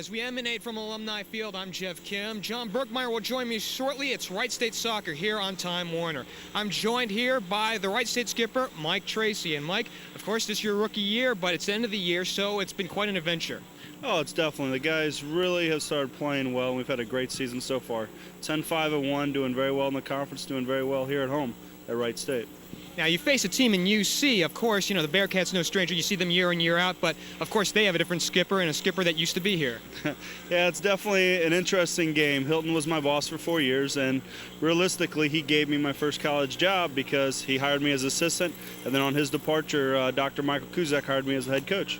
As we emanate from Alumni Field, I'm Geoff Kim. John Bergmeier will join me shortly. It's Wright State Soccer here on Time Warner. I'm joined here by the Wright State skipper, Mike Tracy. And Mike, of course, this is your rookie year, but it's the end of the year, so it's been quite an adventure. Oh, it's definitely. The guys really have started playing well, and we've had a great season so far. 10-5-1, doing very well in the conference, doing very well here at home at Wright State. Now, you face a team in UC, of course, you know, the Bearcats no stranger. You see them year in, year out, but, of course, they have a different skipper and a skipper that used to be here. Yeah, it's definitely an interesting game. Hilton was my boss for 4 years, and realistically, he gave me my first college job because he hired me as assistant, and then on his departure, Dr. Michael Kuzak hired me as the head coach.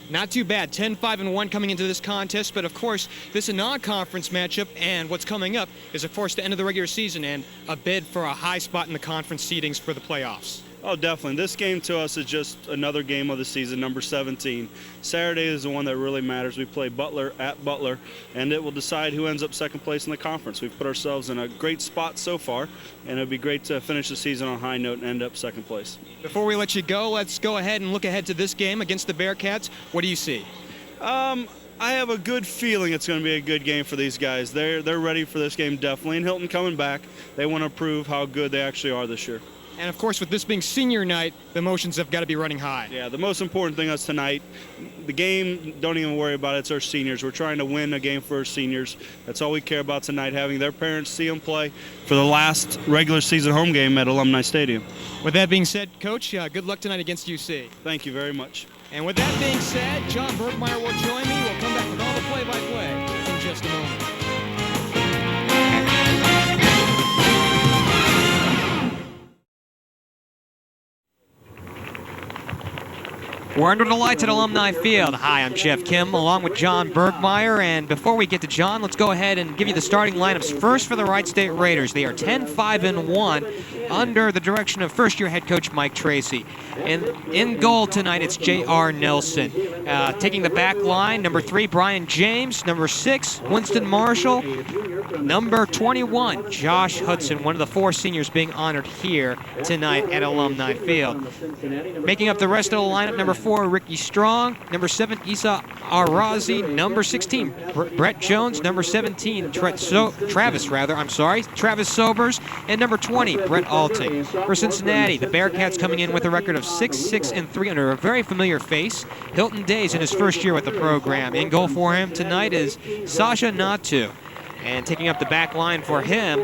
Not too bad, 10-5-1 coming into this contest, but of course, this is a non-conference matchup, and what's coming up is, of course, the end of the regular season and a bid for a high spot in the conference seedings for the playoffs. Oh, definitely. This game to us is just another game of the season, number 17. Saturday is the one that really matters. We play Butler at Butler, and it will decide who ends up second place in the conference. We've put ourselves in a great spot so far, and it would be great to finish the season on a high note and end up second place. Before we let you go, let's go ahead and look ahead to this game against the Bearcats. What do you see? I have a good feeling it's going to be a good game for these guys. They're ready for this game, definitely. And Hilton coming back, they want to prove how good they actually are this year. And, of course, with this being senior night, the emotions have got to be running high. Yeah, the most important thing is tonight, the game, don't even worry about it, it's our seniors. We're trying to win a game for our seniors. That's all we care about tonight, having their parents see them play for the last regular season home game at Alumni Stadium. With that being said, Coach, good luck tonight against UC. Thank you very much. And with that being said, John Bergmeier will join me. We'll come back with all the play-by-play in just a moment. We're under the lights at Alumni Field. Hi, I'm Geoff Kim, along with John Bergmeier. And before we get to John, let's go ahead and give you the starting lineups. First for the Wright State Raiders. They are 10-5-1 under the direction of first-year head coach Mike Tracy. And in goal tonight, it's J.R. Nelson. Taking the back line, number 3, Brian James. Number 6, Winston Marshall. Number 21, Josh Hudson, one of the 4 seniors being honored here tonight at Alumni Field. Making up the rest of the lineup, number 4, Ricky Strong. Number 7, Isa Arazi. Number 16, Brett Jones. Number 17, Travis Sobers. And number 20, Brett Alting. For Cincinnati, the Bearcats coming in with a record of 6-6-3 under a very familiar face, Hilton Days in his first year with the program. In goal for him tonight is Sasha Natu. And taking up the back line for him,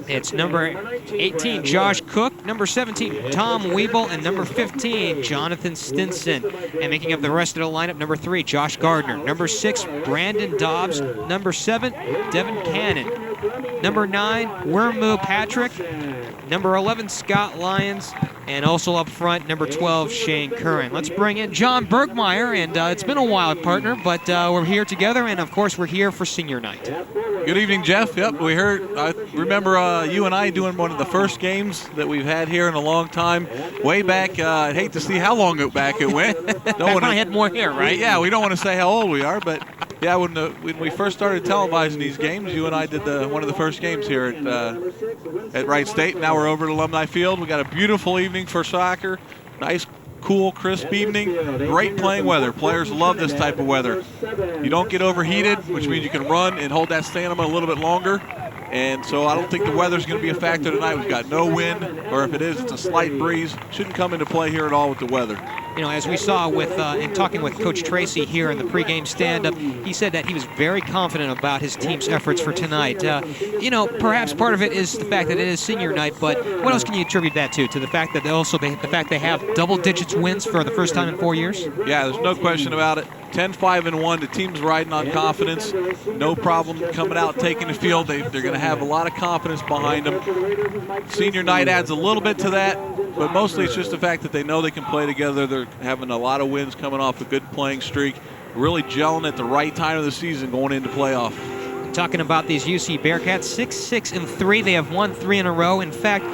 it's number 18, Josh Cook, number 17, Tom Weeble, and number 15, Jonathan Stinson. And making up the rest of the lineup, number 3, Josh Gardner, number 6, Brandon Dobbs, number 7, Devin Cannon, number 9, Wormu Patrick, number 11, Scott Lyons, and also up front, number 12, Shane Curran. Let's bring in John Bergmeier, and it's been a while, partner, but we're here together, and of course we're here for senior night. Good evening, Jeff. Yep, I remember you and I doing one of the first games that we've had here in a long time. Way back, I'd hate to see how long back it went. Back when I had more hair, right? Yeah, we don't want to say how old we are, but yeah, when we first started televising these games, you and I did one of the first games here at Wright State. Now we're over at Alumni Field. We got a beautiful evening for soccer. Nice, cool, crisp evening. Great playing weather. Players love this type of weather. You don't get overheated, which means you can run and hold that stamina a little bit longer. And so I don't think the weather's going to be a factor tonight. We've got no wind, or if it is, it's a slight breeze. Shouldn't come into play here at all with the weather. You know, as we saw in talking with Coach Tracy here in the pregame stand-up, he said that he was very confident about his team's efforts for tonight. You know, perhaps part of it is the fact that it is senior night, but what else can you attribute that to? To the fact that they have double digits wins for the first time in 4 years? Yeah, there's no question about it. 10-5-1, the team's riding on confidence. No problem coming out, taking the field. They're going to have a lot of confidence behind them. Senior night adds a little bit to that, but mostly it's just the fact that they know they can play together. They're having a lot of wins coming off a good playing streak, really gelling at the right time of the season going into playoff. Talking about these UC Bearcats, 6-6-3. They have won 3 in a row. In fact,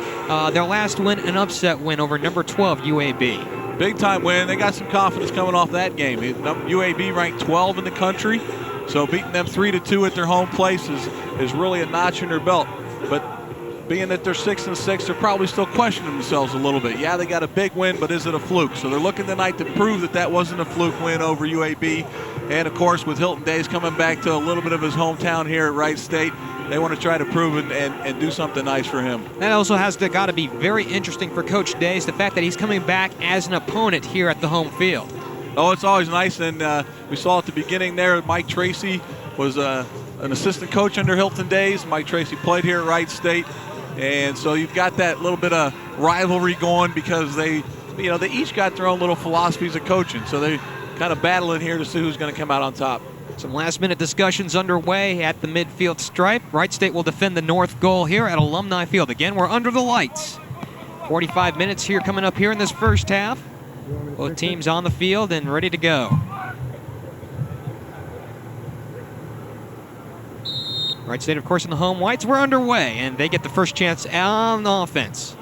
their last win, an upset win over number 12 UAB. Big time win. They got some confidence coming off that game. UAB ranked 12 in the country, so beating them 3-2 at their home place is really a notch in their belt. But being that they're 6-6, they're probably still questioning themselves a little bit. Yeah, they got a big win, but is it a fluke? So they're looking tonight to prove that that wasn't a fluke win over UAB. And, of course, with Hilton Days coming back to a little bit of his hometown here at Wright State, they want to try to prove it and do something nice for him. That also has got to be very interesting for Coach Days, the fact that he's coming back as an opponent here at the home field. Oh, it's always nice, and we saw at the beginning there, Mike Tracy was an assistant coach under Hilton Days. Mike Tracy played here at Wright State, and so you've got that little bit of rivalry going because they each got their own little philosophies of coaching, so they kind of battling here to see who's going to come out on top. Some last-minute discussions underway at the midfield stripe. Wright State will defend the north goal here at Alumni Field. Again, we're under the lights. 45 minutes here coming up here in this first half. Both teams on the field and ready to go. Wright State, of course, in the home whites. We're underway, and they get the first chance on offense.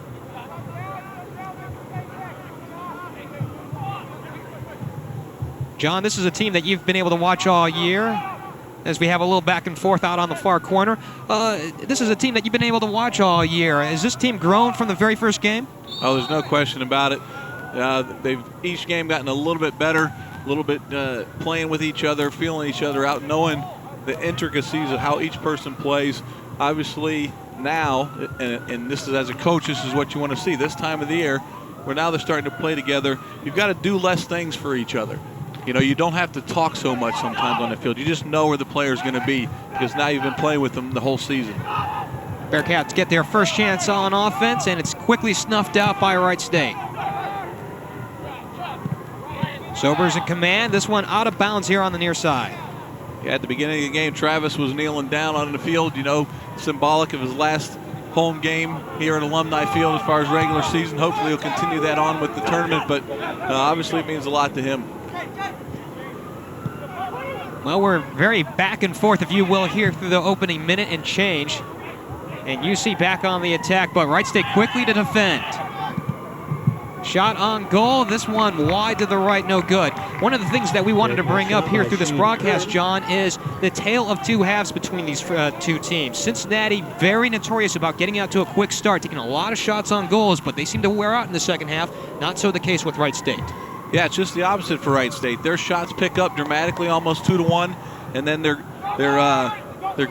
John, this is a team that you've been able to watch all year as we have a little back and forth out on the far corner. This is a team that you've been able to watch all year. Has this team grown from the very first game? Oh, there's no question about it. They've each game gotten a little bit better, a little bit playing with each other, feeling each other out, knowing the intricacies of how each person plays. Obviously now, and this is as a coach, this is what you want to see this time of the year, where now they're starting to play together. You've got to do less things for each other. You know, you don't have to talk so much sometimes on the field. You just know where the player's going to be because now you've been playing with them the whole season. Bearcats get their first chance on offense, and it's quickly snuffed out by Wright State. Sobers in command. This one out of bounds here on the near side. Yeah, at the beginning of the game, Travis was kneeling down on the field, you know, symbolic of his last home game here at Alumni Field as far as regular season. Hopefully he'll continue that on with the tournament, but obviously it means a lot to him. Well, we're very back and forth, if you will, here through the opening minute and change. And UC back on the attack, but Wright State quickly to defend. Shot on goal, this one wide to the right, no good. One of the things that we wanted to bring up here through this broadcast, John, is the tale of two halves between these two teams. Cincinnati, very notorious about getting out to a quick start, taking a lot of shots on goals, but they seem to wear out in the second half. Not so the case with Wright State. Yeah, it's just the opposite for Wright State. Their shots pick up dramatically, almost 2-1, and then their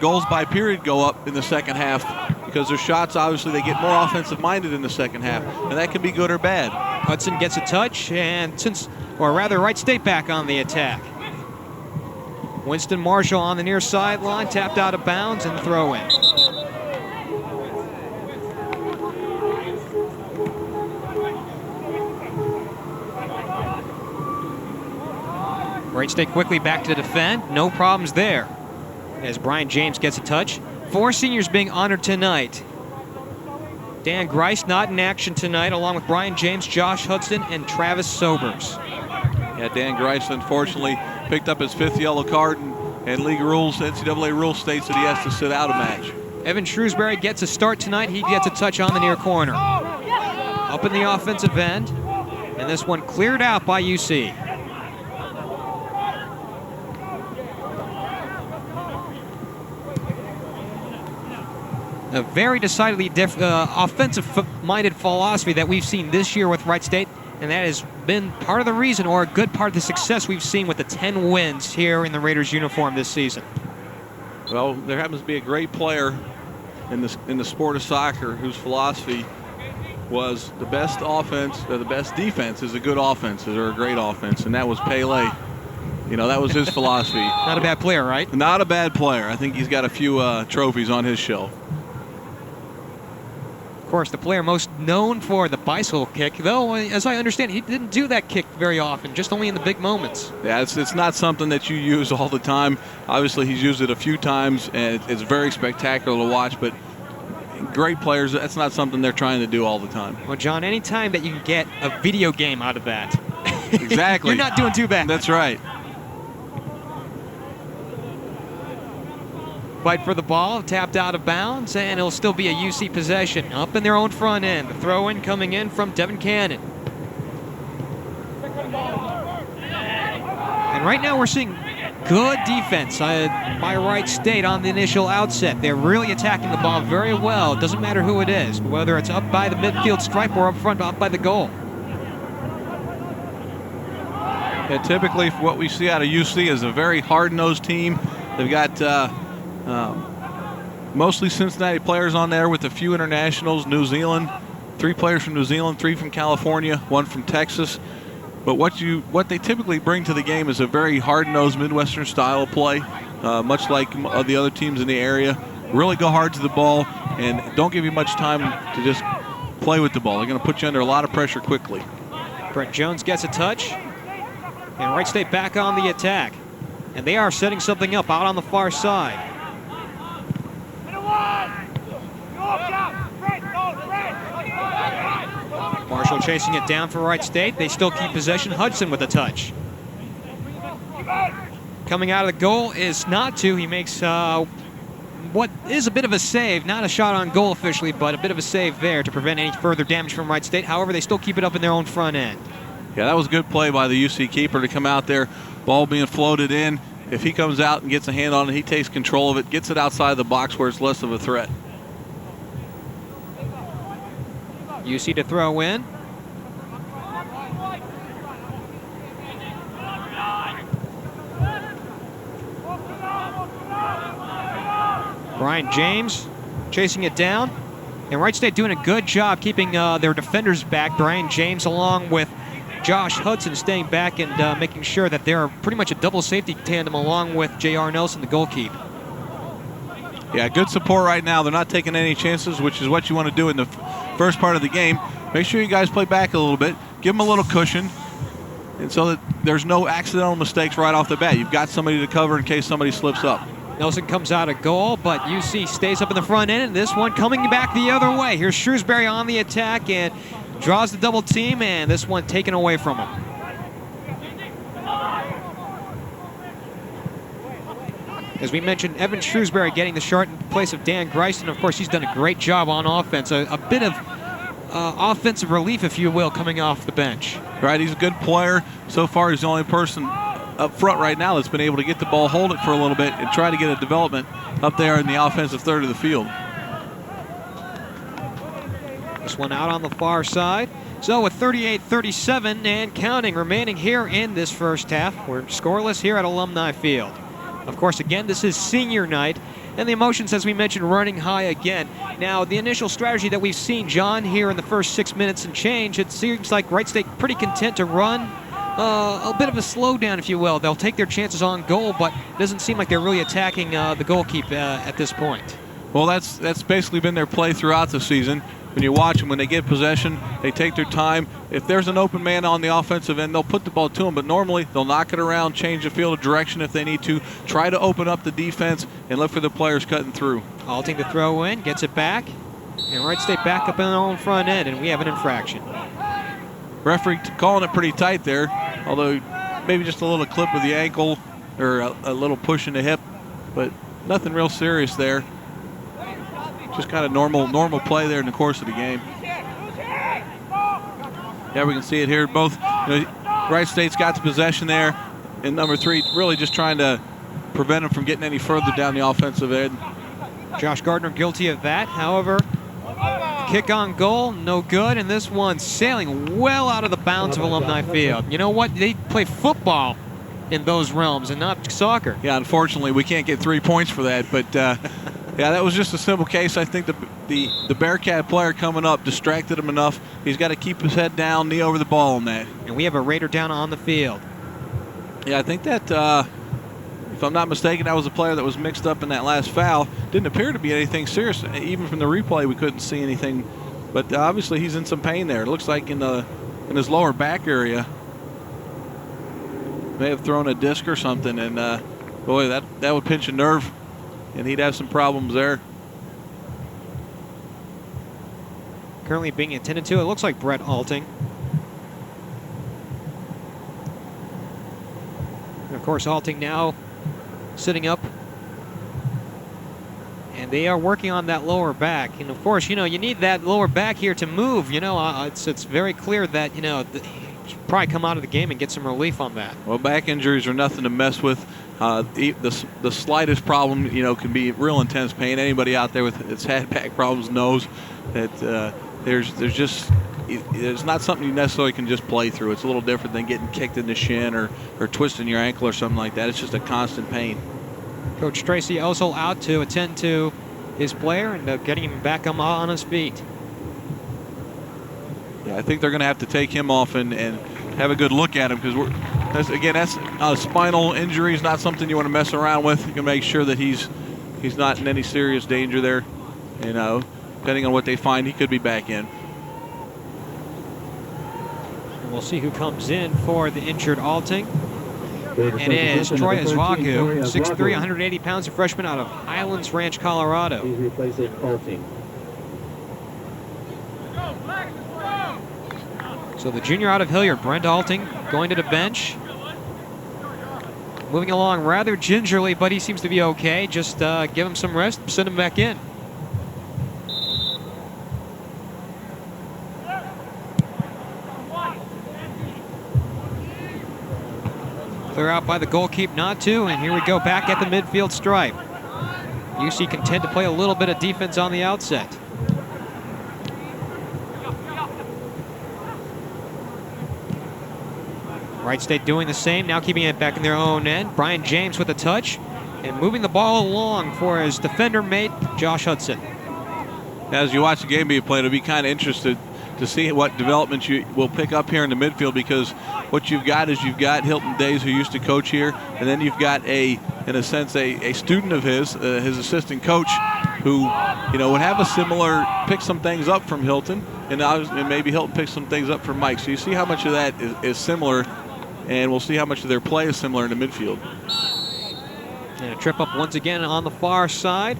goals by period go up in the second half because their shots, obviously, they get more offensive-minded in the second half, and that can be good or bad. Hudson gets a touch, and Wright State back on the attack. Winston Marshall on the near sideline, tapped out of bounds, and throw in. Wright State quickly back to defend. No problems there as Brian James gets a touch. 4 seniors being honored tonight. Dan Grice not in action tonight, along with Brian James, Josh Hudson, and Travis Sobers. Yeah, Dan Grice unfortunately picked up his 5th yellow card, and league rules, NCAA rule states that he has to sit out a match. Evan Shrewsbury gets a start tonight. He gets a touch on the near corner. Up in the offensive end, and this one cleared out by UC. A very decidedly offensive-minded philosophy that we've seen this year with Wright State, and that has been part of the reason, or a good part of the success we've seen with the 10 wins here in the Raiders uniform this season. Well, there happens to be a great player in the sport of soccer whose philosophy was the best offense, or the best defense is a good offense, or a great offense, and that was Pele. You know, that was his philosophy. Not a bad player, right? Not a bad player. I think he's got a few trophies on his shelf. Of course, the player most known for the bicycle kick, though, as I understand, he didn't do that kick very often, just only in the big moments. Yeah, it's not something that you use all the time. Obviously, he's used it a few times, and it's very spectacular to watch, but great players, that's not something they're trying to do all the time. Well, John, any time that you can get a video game out of that, exactly. You're not doing too bad. That's right. Fight for the ball, tapped out of bounds, and it'll still be a UC possession. Up in their own front end. The throw-in coming in from Devin Cannon. And right now we're seeing Good defense by Wright State on the initial outset. They're really attacking the ball very well. It doesn't matter who it is, whether it's up by the midfield stripe or up front, up by the goal. Yeah, typically what we see out of UC is a very hard-nosed team. They've got mostly Cincinnati players on there with a few internationals. New Zealand, 3 players from New Zealand, 3 from California, 1 from Texas. But what they typically bring to the game is a very hard-nosed Midwestern style of play, much like the other teams in the area. Really go hard to the ball and don't give you much time to just play with the ball. They're going to put you under a lot of pressure quickly. Brent Jones gets a touch, and Wright State back on the attack. And they are setting something up out on the far side. Marshall chasing it down for Wright State. They still keep possession. Hudson with a touch. Coming out of the goal is Natu. He makes what is a bit of a save. Not a shot on goal officially, but a bit of a save there to prevent any further damage from Wright State. However, they still keep it up in their own front end. Yeah, that was a good play by the UC keeper to come out there. Ball being floated in. If he comes out and gets a hand on it, he takes control of it, gets it outside the box where it's less of a threat. UC to throw in. Brian James chasing it down. And Wright State doing a good job keeping their defenders back. Brian James along with Josh Hudson staying back and making sure that they're pretty much a double safety tandem along with J.R. Nelson, the goalkeeper. Yeah, good support right now. They're not taking any chances, which is what you want to do in the first part of the game. Make sure you guys play back a little bit. Give them a little cushion, and so that there's no accidental mistakes right off the bat. You've got somebody to cover in case somebody slips up. Nelson comes out a goal, but UC stays up in the front end, and this one coming back the other way. Here's Shrewsbury on the attack and draws the double team, and this one taken away from him. As we mentioned, Evan Shrewsbury getting the start in place of Dan Greiston. Of course, he's done a great job on offense. A bit of offensive relief, if you will, coming off the bench. Right, he's a good player. So far, he's the only person up front right now that's been able to get the ball, hold it for a little bit, and try to get a development up there in the offensive third of the field. This one out on the far side. So with 38-37 and counting remaining here in this first half, we're scoreless here at Alumni Field. Of course, again, this is senior night, and the emotions, as we mentioned, running high again. Now, the initial strategy that we've seen, John, here in the first 6 minutes and change, it seems like Wright State pretty content to run a bit of a slowdown, if you will. They'll take their chances on goal, but it doesn't seem like they're really attacking the goalkeeper at this point. Well, that's basically been their play throughout the season. When you watch them, when they get possession, they take their time. If there's an open man on the offensive end, they'll put the ball to him, but normally they'll knock it around, change the field of direction if they need to, try to open up the defense, and look for the players cutting through. Halting to throw in, gets it back, and Wright State back up in their own front end, and we have an infraction. Referee calling it pretty tight there, although maybe just a little clip of the ankle or a little push in the hip, but nothing real serious there. Just kind of normal play there in the course of the game. Yeah, we can see it here. Both Wright State's got the possession there, and number 3 really just trying to prevent them from getting any further down the offensive end. Josh Gardner guilty of that. However, kick on goal, no good, and this one sailing well out of the bounds of Alumni Field. You know what? They play football in those realms and not soccer. Yeah, unfortunately, we can't get 3 points for that, but yeah, that was just a simple case. I think the Bearcat player coming up distracted him enough. He's got to keep his head down, knee over the ball on that. And we have a Raider down on the field. Yeah, I think that, if I'm not mistaken, that was a player that was mixed up in that last foul. Didn't appear to be anything serious. Even from the replay, we couldn't see anything. But obviously, he's in some pain there. It looks like in his lower back area. May have thrown a disc or something, and boy, that would pinch a nerve, and he'd have some problems there. Currently being attended to, it looks like Brett Alting. And of course, Alting now sitting up. And they are working on that lower back. And of course, you need that lower back here to move. It's very clear that, should probably come out of the game and get some relief on that. Well, back injuries are nothing to mess with. The slightest problem, can be real intense pain. Anybody out there that's had back problems knows that it's not something you necessarily can just play through. It's a little different than getting kicked in the shin or twisting your ankle or something like that. It's just a constant pain. Coach Tracy Osel out to attend to his player and getting him back on his feet. Yeah, I think they're going to have to take him off and have a good look at him, because that's a spinal injury is not something you want to mess around with. You can make sure that he's not in any serious danger there. Depending on what they find, he could be back in. And we'll see who comes in for the injured Alting. It is Troy Azvagu, 6'3", 180 pounds, a freshman out of Highlands Ranch, Colorado. He's replacing Alting. So the junior out of Hilliard, Brent Alting, going to the bench. Moving along rather gingerly, but he seems to be okay. Just give him some rest, send him back in. Clear out by the goalkeeper, not to, and here we go back at the midfield stripe. UC content to play a little bit of defense on the outset. Wright State doing the same, now keeping it back in their own end. Brian James with a touch and moving the ball along for his defender mate, Josh Hudson. As you watch the game being played, I'll be kind of interested to see what developments you will pick up here in the midfield, because what you've got is Hilton Days, who used to coach here, and then you've got in a sense, a student of his assistant coach, who would have a similar, pick some things up from Hilton, and maybe Hilton picks some things up from Mike. So you see how much of that is similar, and we'll see how much of their play is similar in the midfield. And a trip up once again on the far side.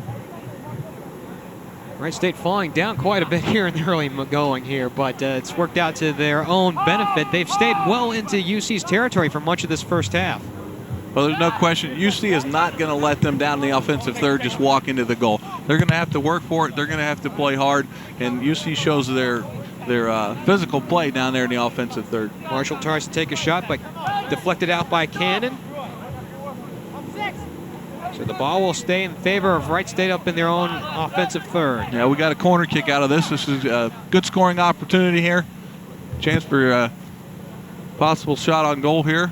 Wright State falling down quite a bit here in the early going here, but it's worked out to their own benefit. They've stayed well into UC's territory for much of this first half. Well, there's no question. UC is not going to let them down the offensive third just walk into the goal. They're going to have to work for it. They're going to have to play hard, and UC shows their physical play down there in the offensive third. Marshall tries to take a shot, but deflected out by Cannon. So the ball will stay in favor of Wright State up in their own offensive third. Yeah, we got a corner kick out of this. This is a good scoring opportunity here. Chance for a possible shot on goal here.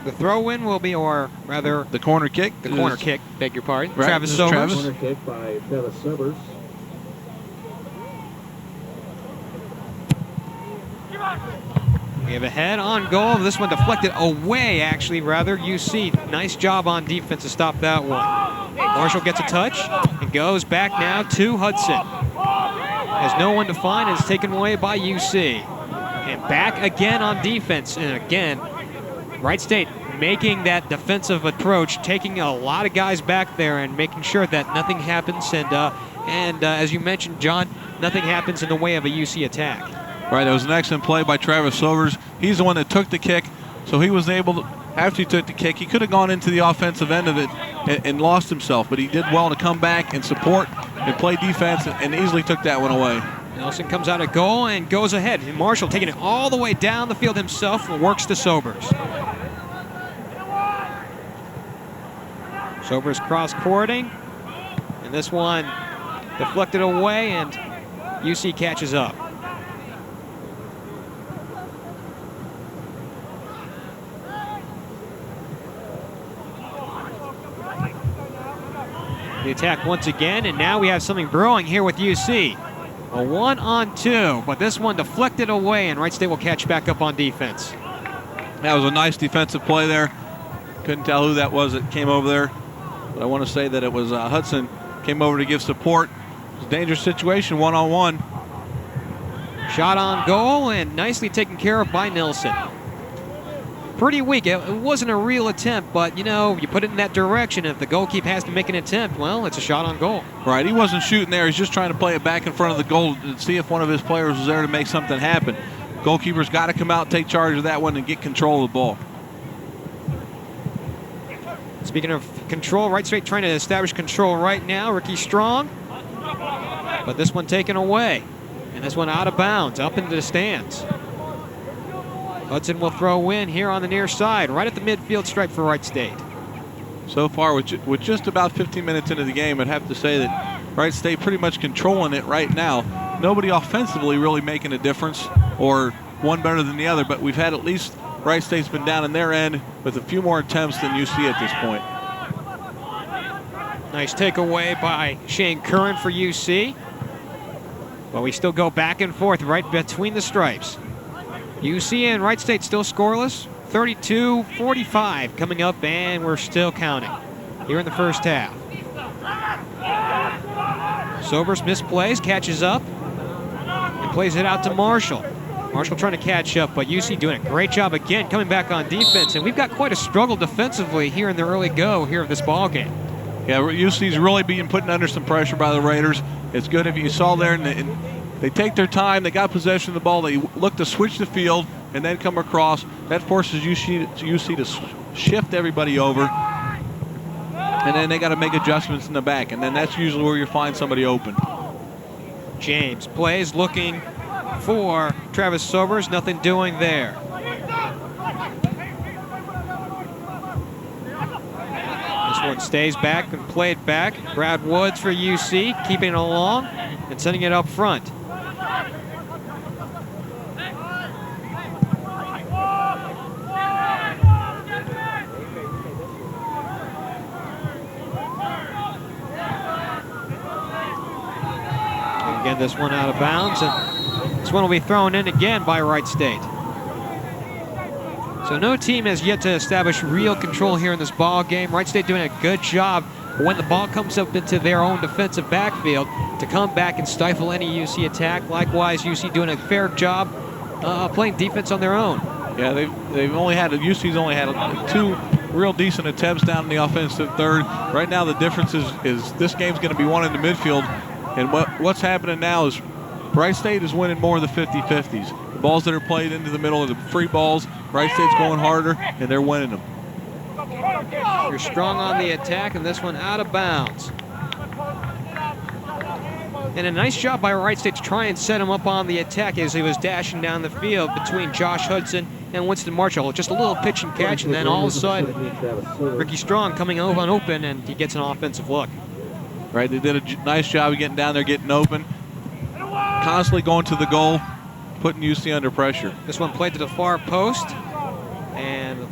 The throw-in will be, or rather... The corner kick. The corner kick, beg your pardon. Right, Travis Sobers. Corner kick by Travis Sobers. We have a head on goal. This one deflected away, actually, rather. UC, nice job on defense to stop that one. Marshall gets a touch and goes back now to Hudson. Has no one to find, and is taken away by UC. And back again on defense. And again, Wright State making that defensive approach, taking a lot of guys back there and making sure that nothing happens. And as you mentioned, John, nothing happens in the way of a UC attack. Right, that was an excellent play by Travis Sobers. He's the one that took the kick, so he was able to, after he took the kick, he could have gone into the offensive end of it and lost himself, but he did well to come back and support and play defense and easily took that one away. Nelson comes out of goal and goes ahead. And Marshall taking it all the way down the field himself and works to Sobers. Sobers cross-courting, and this one deflected away, and UC catches up. The attack once again, and now we have something brewing here with UC. A 1-on-2, but this one deflected away, and Wright State will catch back up on defense. That was a nice defensive play there. Couldn't tell who that was that came over there, but I want to say that it was Hudson came over to give support. It was a dangerous situation, 1-on-1. Shot on goal, and nicely taken care of by Nelson. Pretty weak. It wasn't a real attempt, but, you put it in that direction. If the goalkeeper has to make an attempt, well, it's a shot on goal. Right, he wasn't shooting there. He's just trying to play it back in front of the goal and see if one of his players was there to make something happen. Goalkeeper's got to come out, take charge of that one, and get control of the ball. Speaking of control, Wright State trying to establish control right now. Ricky Strong, but this one taken away. And this one out of bounds, up into the stands. Hudson will throw in here on the near side, right at the midfield stripe for Wright State. So far, with just about 15 minutes into the game, I'd have to say that Wright State pretty much controlling it right now. Nobody offensively really making a difference or one better than the other, but we've had at least Wright State's been down in their end with a few more attempts than UC at this point. Nice takeaway by Shane Curran for UC. But we still go back and forth right between the stripes. UC and Wright State still scoreless. 32-45 coming up, and we're still counting here in the first half. Sobers misplays, catches up, and plays it out to Marshall. Marshall trying to catch up, but UC doing a great job again coming back on defense, and we've got quite a struggle defensively here in the early go here of this ball game. Yeah, UC's really being put under some pressure by the Raiders. It's good if you saw there, and they take their time, they got possession of the ball, they look to switch the field and then come across. That forces UC to shift everybody over, and then they got to make adjustments in the back, and then that's usually where you find somebody open. James plays looking for Travis Sobers, nothing doing there. This one stays back and played back. Brad Woods for UC, keeping it along and sending it up front. Again, this one out of bounds, and this one will be thrown in again by Wright State. So no team has yet to establish real control here in this ball game. Wright State doing a good job when the ball comes up into their own defensive backfield to come back and stifle any UC attack. Likewise, UC doing a fair job playing defense on their own. Yeah, UC's only had 2 real decent attempts down in the offensive third. Right now, the difference is this game's going to be won in the midfield. And what's happening now is Wright State is winning more of the 50-50s. The balls that are played into the middle of the free balls, Wright State's going harder, and they're winning them. You're strong on the attack, and this one out of bounds. And a nice job by Wright State to try and set him up on the attack as he was dashing down the field between Josh Hudson and Winston Marshall. Just a little pitch and catch, and then all of a sudden, Ricky Strong coming over on open, and he gets an offensive look. Right, they did a nice job of getting down there, getting open, constantly going to the goal, putting UC under pressure. This one played to the far post, and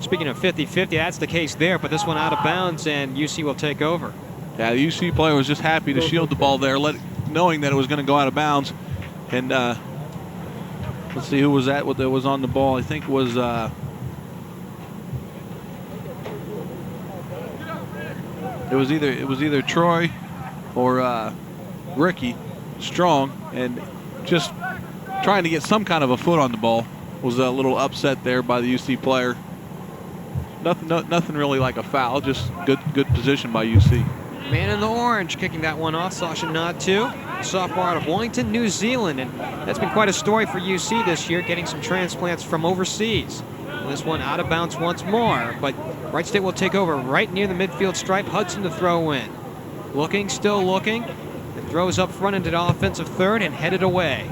speaking of 50-50, that's the case there, but this one out of bounds, and UC will take over. Yeah, the UC player was just happy to shield the ball there, knowing that it was going to go out of bounds. And let's see who was that was on the ball. I think it was it was either Troy or Ricky Strong, and just trying to get some kind of a foot on the ball. Was a little upset there by the UC player. Nothing really like a foul, just good position by UC. Man in the orange kicking that one off, Sasha Natu, sophomore out of Wellington, New Zealand, and that's been quite a story for UC this year, getting some transplants from overseas. And this one out of bounds once more, but Wright State will take over right near the midfield stripe. Hudson to throw in. Looking, still looking, and throws up front into the offensive third and headed away.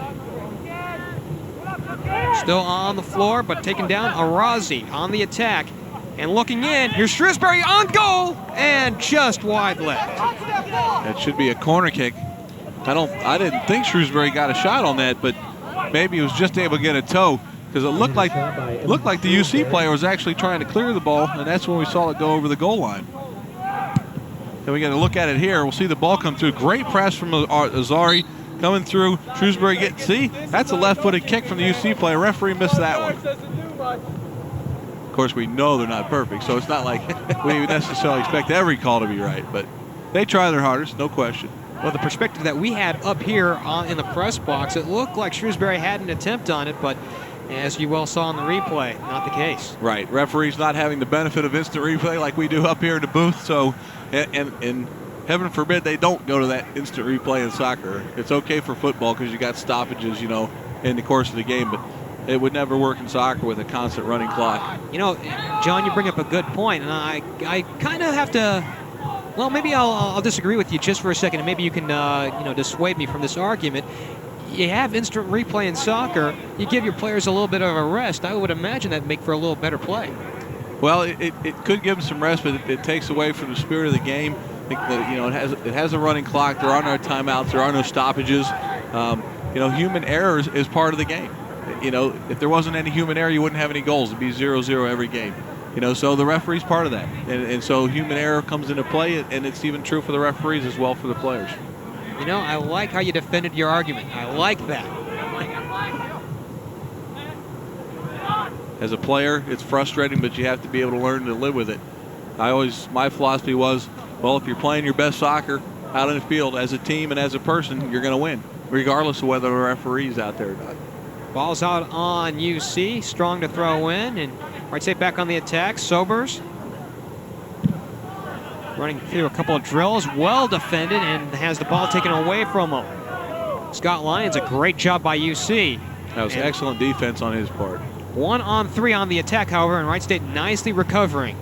Still on the floor, but taken down. Arazi on the attack. And looking in, here's Shrewsbury on goal, and just wide left. That should be a corner kick. I didn't think Shrewsbury got a shot on that, but maybe he was just able to get a toe, because it looked like the UC player was actually trying to clear the ball, and that's when we saw it go over the goal line. Then we got to look at it here. We'll see the ball come through. Great press from Azari coming through. Shrewsbury see, that's a left-footed kick from the UC player. Referee missed that one. Of course, we know they're not perfect, so it's not like we necessarily expect every call to be right, but they try their hardest, no question. Well, the perspective that we had up here in the press box, it looked like Shrewsbury had an attempt on it, but as you well saw in the replay, not the case. Right, referees not having the benefit of instant replay like we do up here in the booth, so, and heaven forbid they don't go to that instant replay in soccer. It's okay for football because you got stoppages, in the course of the game, but it would never work in soccer with a constant running clock. John, you bring up a good point, and I kind of have to, well, maybe I'll disagree with you just for a second, and maybe you can, dissuade me from this argument. you have instant replay in soccer, you give your players a little bit of a rest. I would imagine that'd make for a little better play. Well, it could give them some rest, but it takes away from the spirit of the game. I think that, it has a running clock. There are no timeouts. There are no stoppages. Human error is part of the game. If there wasn't any human error, you wouldn't have any goals. It'd be 0-0 every game. So the referee's part of that. And so human error comes into play, and it's even true for the referees as well for the players. I like how you defended your argument. I like that. As a player, it's frustrating, but you have to be able to learn to live with it. My philosophy was, well, if you're playing your best soccer out in the field as a team and as a person, you're going to win, regardless of whether the referee's out there or not. Ball's out on UC, strong to throw in, and Wright State back on the attack. Sobers running through a couple of drills, well defended, and has the ball taken away from him. Scott Lyons, a great job by UC. That was excellent defense on his part. 1-on-3 on the attack, however, and Wright State nicely recovering.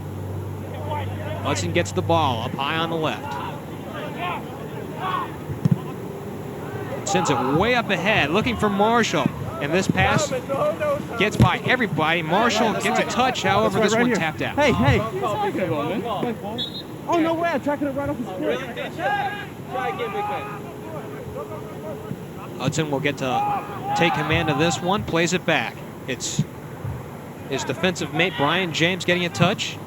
Hudson gets the ball up high on the left. Sends it way up ahead, looking for Marshall. And this pass gets by everybody. Marshall gets a touch, however, this one tapped out. Hey. Oh, no way. I'm tracking it right off his foot. Hudson will get to take command of this one, plays it back. It's his defensive mate, Brian James, getting a touch.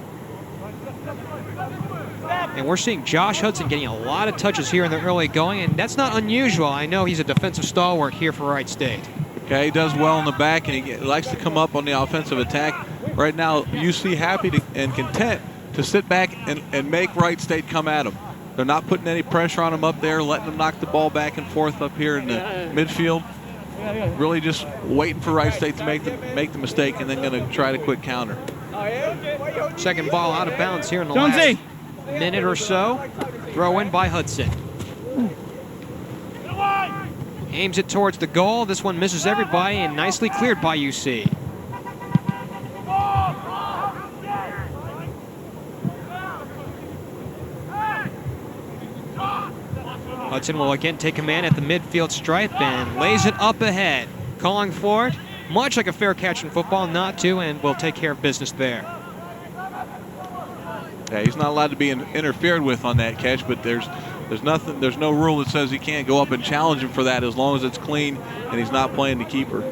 And we're seeing Josh Hudson getting a lot of touches here in the early going, and that's not unusual. I know he's a defensive stalwart here for Wright State. Okay, he does well in the back, and he likes to come up on the offensive attack. Right now, UC happy and content to sit back and make Wright State come at him. They're not putting any pressure on him up there, letting them knock the ball back and forth up here in the midfield. Really just waiting for Wright State to make the mistake, and then going to try to quick counter. Second ball out of bounds here in the last minute or so. Throw in by Hudson. Aims it towards the goal. This one misses everybody and nicely cleared by UC. Hudson will again take command at the midfield stripe and lays it up ahead. Calling for it, much like a fair catch in football, not to, and will take care of business there. Yeah, he's not allowed to be interfered with on that catch, but there's no rule that says he can't go up and challenge him for that as long as it's clean and he's not playing the keeper.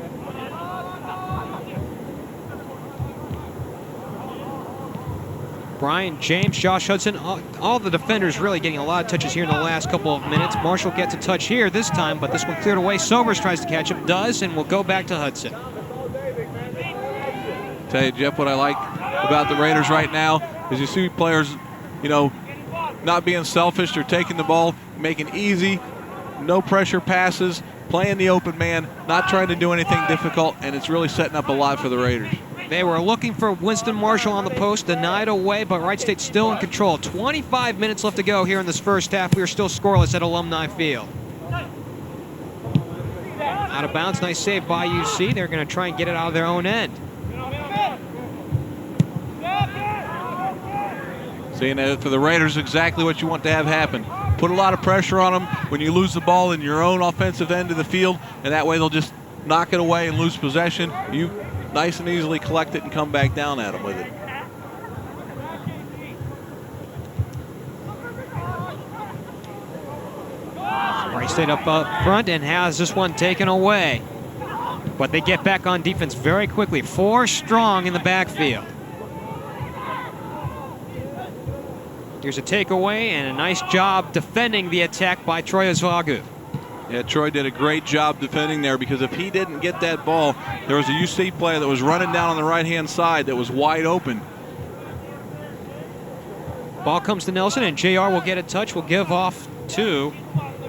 Brian James, Josh Hudson, all the defenders really getting a lot of touches here in the last couple of minutes. Marshall gets a touch here this time, but this one cleared away. Sobers tries to catch him, does, and will go back to Hudson. Tell you, Jeff, what I like about the Raiders right now is you see players, not being selfish. They're taking the ball, making easy, no pressure passes, playing the open man, not trying to do anything difficult, and it's really setting up a lot for the Raiders. They were looking for Winston Marshall on the post, denied away, but Wright State still in control. 25 minutes left to go here in this first half. We are still scoreless at Alumni Field. Out of bounds, nice save by UC. They're going to try and get it out of their own end. Seeing that for the Raiders, exactly what you want to have happen. Put a lot of pressure on them when you lose the ball in your own offensive end of the field, and that way they'll just knock it away and lose possession. You nice and easily collect it and come back down at them with it. Wright State up front and has this one taken away. But they get back on defense very quickly. 4 strong in the backfield. Here's a takeaway and a nice job defending the attack by Troy Oswagu. Yeah, Troy did a great job defending there, because if he didn't get that ball, there was a UC player that was running down on the right-hand side that was wide open. Ball comes to Nelson, and JR will get a touch. Will give off to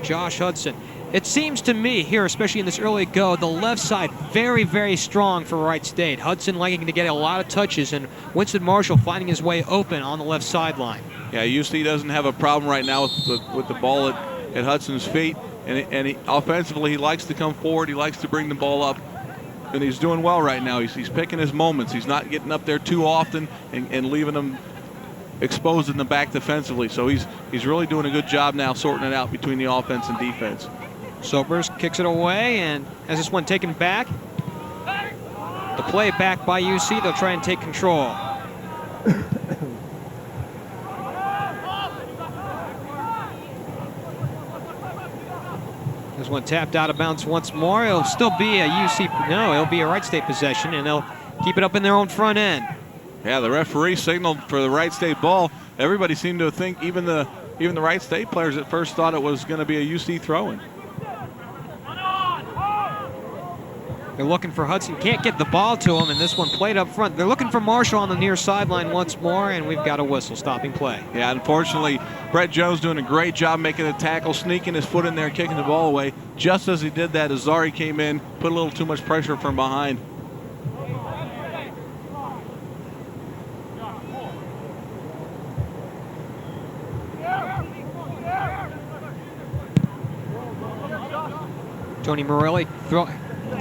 Josh Hudson. It seems to me here, especially in this early go, the left side very, very strong for Wright State. Hudson liking to get a lot of touches, and Winston Marshall finding his way open on the left sideline. Yeah, UC doesn't have a problem right now with the ball at Hudson's feet. And he, offensively, he likes to come forward. He likes to bring the ball up. And he's doing well right now. He's picking his moments. He's not getting up there too often and leaving them exposed in the back defensively. So he's really doing a good job now sorting it out between the offense and defense. Sobers kicks it away and has this one taken back. The play back by UC, they'll try and take control. This one tapped out of bounds once more. It'll still be a UC, no, it'll be a Wright State possession, and they'll keep it up in their own front end. Yeah, the referee signaled for the Wright State ball. Everybody seemed to think, even the Wright State players at first thought it was going to be a UC throw-in. They're looking for Hudson, can't get the ball to him, and this one played up front. They're looking for Marshall on the near sideline once more, and we've got a whistle stopping play. Yeah, unfortunately, Brett Jones doing a great job making the tackle, sneaking his foot in there, kicking the ball away. Just as he did that, Azari came in, put a little too much pressure from behind. Tony Morelli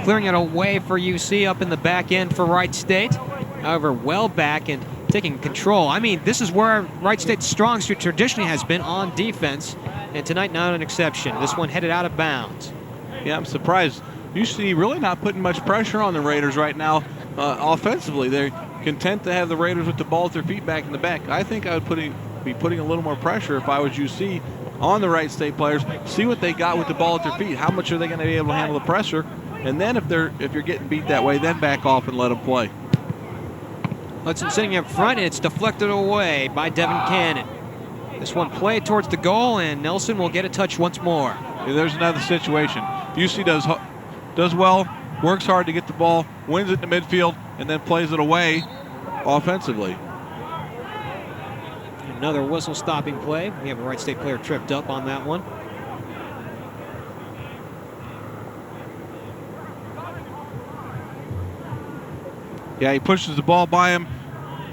clearing it away for UC up in the back end for Wright State. However, well back and taking control. I mean, this is where Wright State's strong suit traditionally has been on defense, and tonight not an exception. This one headed out of bounds. Yeah, I'm surprised. UC really not putting much pressure on the Raiders right now offensively. They're content to have the Raiders with the ball at their feet back in the back. I think I would be putting a little more pressure if I was UC on the Wright State players, see what they got with the ball at their feet. How much are they going to be able to handle the pressure? And then if you're getting beat that way, then back off and let them play. Hudson sitting up front, and it's deflected away by Devin Cannon. This one played towards the goal, and Nelson will get a touch once more. Yeah, there's another situation. UC does well, works hard to get the ball, wins it in the midfield, and then plays it away offensively. Another whistle stopping play. We have a Wright State player tripped up on that one. Yeah, he pushes the ball by him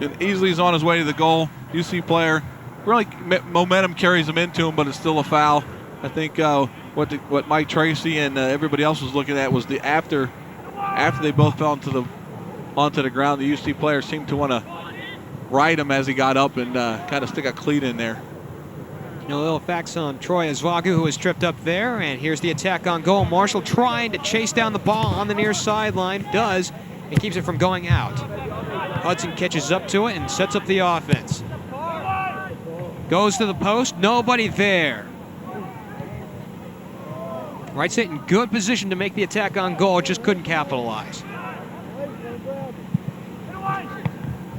and easily is on his way to the goal. UC player, really momentum carries him into him, but it's still a foul. I think what Mike Tracy and everybody else was looking at was after they both fell onto the ground, the UC player seemed to want to ride him as he got up and kind of stick a cleat in there. A little facts on Troy Azwagu, who was tripped up there, and here's the attack on goal. Marshall trying to chase down the ball on the near sideline, does, and keeps it from going out. Hudson catches up to it and sets up the offense. Goes to the post, nobody there. Wright State in good position to make the attack on goal, just couldn't capitalize.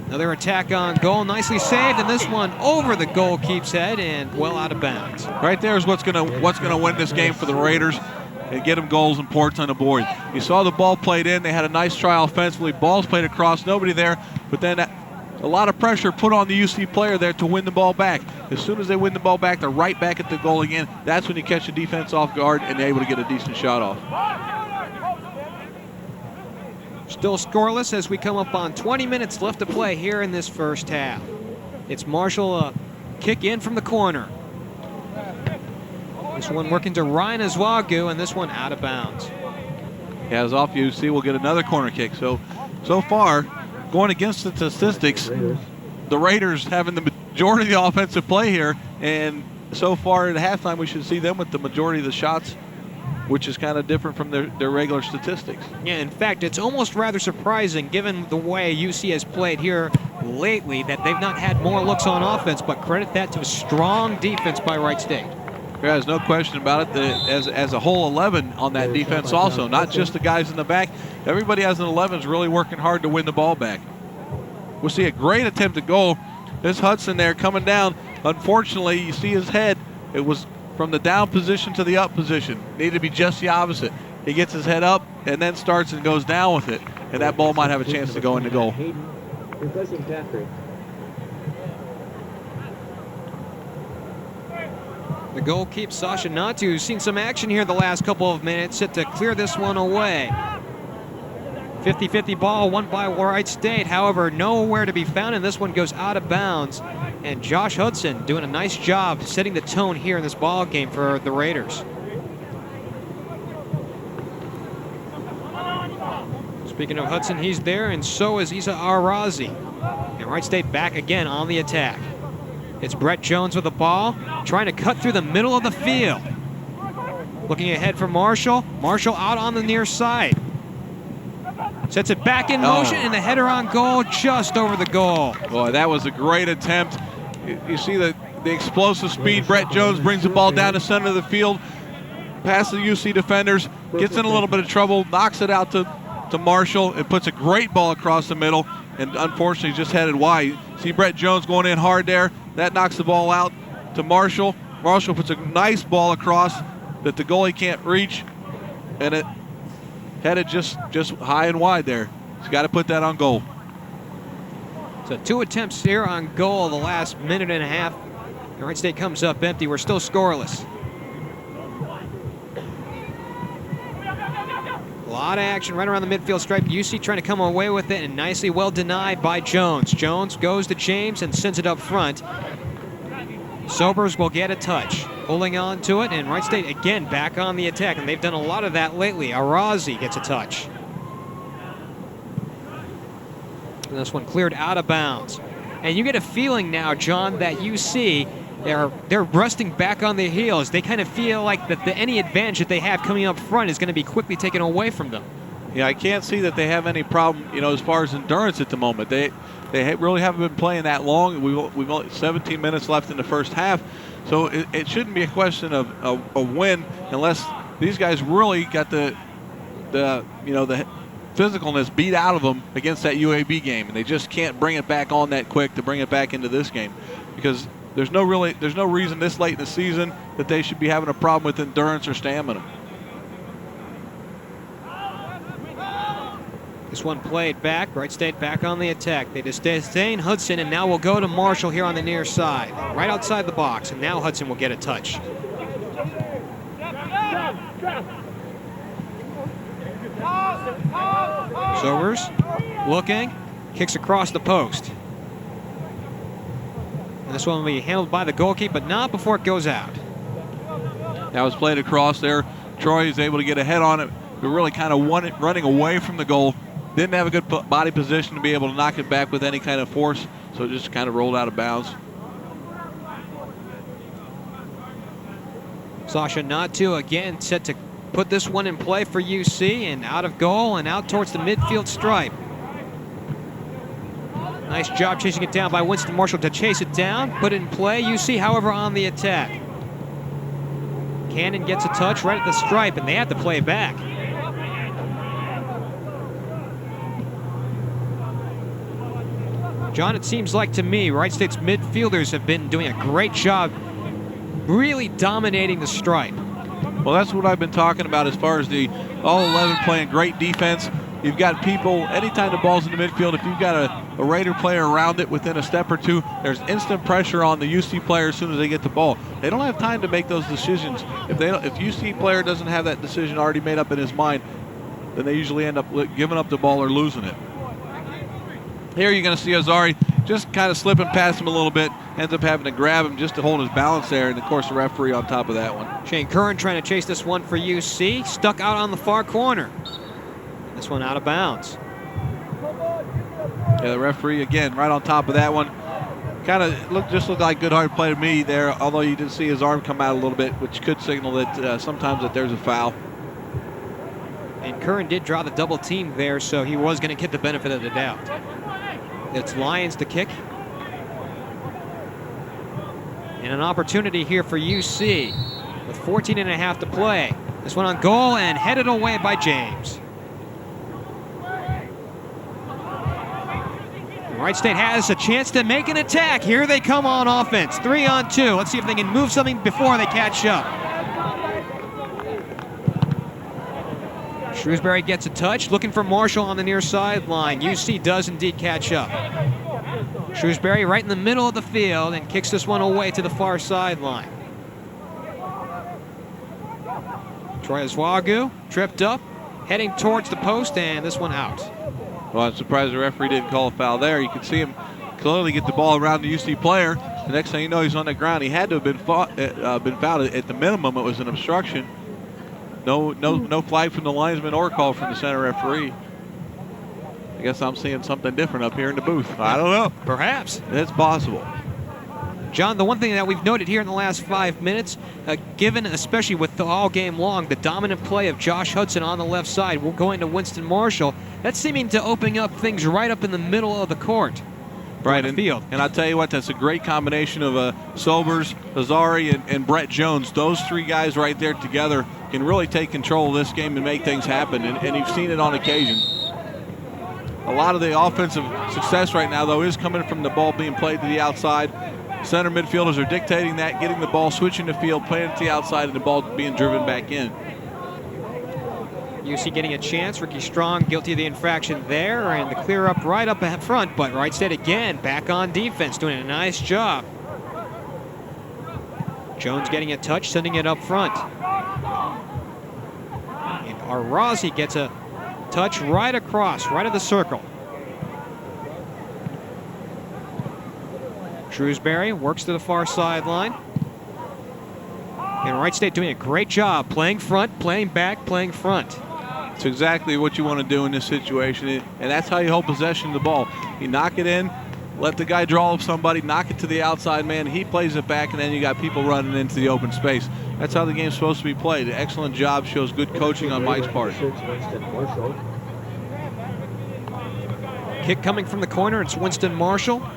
Another attack on goal, nicely saved, and this one over the goalkeeper's head and well out of bounds. Right there is what's gonna win this game for the Raiders and get them goals and points on the board. You saw the ball played in. They had a nice try offensively. Balls played across, nobody there, but then a lot of pressure put on the UC player there to win the ball back. As soon as they win the ball back, they're right back at the goal again. That's when you catch the defense off guard and they're able to get a decent shot off. Still scoreless as we come up on 20 minutes left to play here in this first half. It's Marshall kick in from the corner. This one working to Ryan Azwagu, and this one out of bounds. Yeah, as off UC will get another corner kick. So far, going against the statistics, the Raiders having the majority of the offensive play here, and so far at halftime we should see them with the majority of the shots, which is kind of different from their regular statistics. Yeah, in fact, it's almost rather surprising given the way UC has played here lately that they've not had more looks on offense, but credit that to a strong defense by Wright State. Yeah, there's no question about it. As a whole 11 on that defense also, not just the guys in the back. Everybody has an 11 is really working hard to win the ball back. We'll see a great attempt at goal. This Hudson there coming down. Unfortunately, you see his head. It was from the down position to the up position. Needed to be just the opposite. He gets his head up and then starts and goes down with it. And that ball might have a chance to go into goal. Replacing Patrick. The goalkeeper, Sasha Natu, who's seen some action here the last couple of minutes, set to clear this one away. 50-50 ball won by Wright State, however, nowhere to be found, and this one goes out of bounds. And Josh Hudson doing a nice job setting the tone here in this ball game for the Raiders. Speaking of Hudson, he's there, and so is Isa Arazi. And Wright State back again on the attack. It's Brett Jones with the ball, trying to cut through the middle of the field. Looking ahead for Marshall. Marshall out on the near side. Sets it back in motion, and the header on goal, just over the goal. Boy, that was a great attempt. You see the explosive speed. Brett Jones brings the ball down the center of the field, past the UC defenders, gets in a little bit of trouble, knocks it out to Marshall, and puts a great ball across the middle, and unfortunately just headed wide. See Brett Jones going in hard there. That knocks the ball out to Marshall. Marshall puts a nice ball across that the goalie can't reach, and it headed just high and wide there. He's got to put that on goal. So 2 attempts here on goal the last minute and a half. Wright State comes up empty. We're still scoreless. A lot of action right around the midfield stripe. UC trying to come away with it, and nicely well denied by Jones. Jones goes to James and sends it up front. Sobers will get a touch. Holding on to it, and Wright State again back on the attack, and they've done a lot of that lately. Arazi gets a touch. And this one cleared out of bounds. And you get a feeling now, John, that UC, they're resting back on their heels. They kind of feel like that any advantage that they have coming up front is going to be quickly taken away from them. Yeah, I can't see that they have any problem, as far as endurance at the moment. They really haven't been playing that long. We've only 17 minutes left in the first half, so it shouldn't be a question of a win unless these guys really got the physicalness beat out of them against that UAB game, and they just can't bring it back on that quick to bring it back into this game, because there's no reason this late in the season that they should be having a problem with endurance or stamina. This one played back. Wright State back on the attack. They disdain Hudson, and now we'll go to Marshall here on the near side, right outside the box, and now Hudson will get a touch. Sobers looking, kicks across the post. And this one will be handled by the goalkeeper, but not before it goes out. That was played across there. Troy is able to get a head on it, but really kind of running away from the goal. Didn't have a good body position to be able to knock it back with any kind of force, so it just kind of rolled out of bounds. Sasha Natu again set to put this one in play for UC, and out of goal and out towards the midfield stripe. Nice job chasing it down by Winston Marshall to chase it down, put it in play. UC, however, on the attack. Cannon gets a touch right at the stripe, and they have to play back. John, it seems like to me, Wright State's midfielders have been doing a great job really dominating the stripe. Well, that's what I've been talking about as far as the all 11 playing great defense. You've got people, anytime the ball's in the midfield, if you've got a Raider player around it within a step or two, there's instant pressure on the UC player as soon as they get the ball. They don't have time to make those decisions. If UC player doesn't have that decision already made up in his mind, then they usually end up giving up the ball or losing it. Here you're going to see Azari just kind of slipping past him a little bit, ends up having to grab him just to hold his balance there, and of course the referee on top of that one. Shane Curran trying to chase this one for UC, stuck out on the far corner. This one out of bounds. Yeah, the referee again right on top of that one. Kind of looked like good hard play to me there, although you did see his arm come out a little bit, which could signal that sometimes that there's a foul. And Curran did draw the double team there, so he was going to get the benefit of the doubt. It's Lions to kick. And an opportunity here for UC with 14 and a half to play. This one on goal and headed away by James. Wright State has a chance to make an attack. Here they come on offense, 3-on-2. Let's see if they can move something before they catch up. Shrewsbury gets a touch, looking for Marshall on the near sideline. UC does indeed catch up. Shrewsbury right in the middle of the field and kicks this one away to the far sideline. Troy Azwagu tripped up, heading towards the post, and this one out. Well, I'm surprised the referee didn't call a foul there. You can see him clearly get the ball around the UC player. The next thing you know, he's on the ground. He had to have been fouled. At the minimum, it was an obstruction. No flag from the linesman or call from the center referee. I guess I'm seeing something different up here in the booth. I don't know. Perhaps. It's possible. John, the one thing that we've noted here in the last 5 minutes, given especially with the all game long, the dominant play of Josh Hudson on the left side, going to Winston Marshall, that's seeming to open up things right up in the middle of the court. Right in the field. And I'll tell you what, that's a great combination of Sobers, Azari, and Brett Jones. Those three guys right there together can really take control of this game and make things happen, and you've seen it on occasion. A lot of the offensive success right now, though, is coming from the ball being played to the outside. Center midfielders are dictating that, getting the ball, switching the field, playing it to the outside, and the ball being driven back in. UC getting a chance. Ricky Strong guilty of the infraction there, and the clear up right up at front, but Wright State again back on defense, doing a nice job. Jones getting a touch, sending it up front. And Arazi gets a touch right across, right of the circle. Shrewsbury works to the far sideline. And Wright State doing a great job playing front, playing back, playing front. It's exactly what you want to do in this situation, and that's how you hold possession of the ball. You knock it in, let the guy draw up somebody, knock it to the outside man, he plays it back, and then you got people running into the open space. That's how the game's supposed to be played. Excellent job, shows good coaching on Mike's part. Kick coming from the corner, it's Winston Marshall.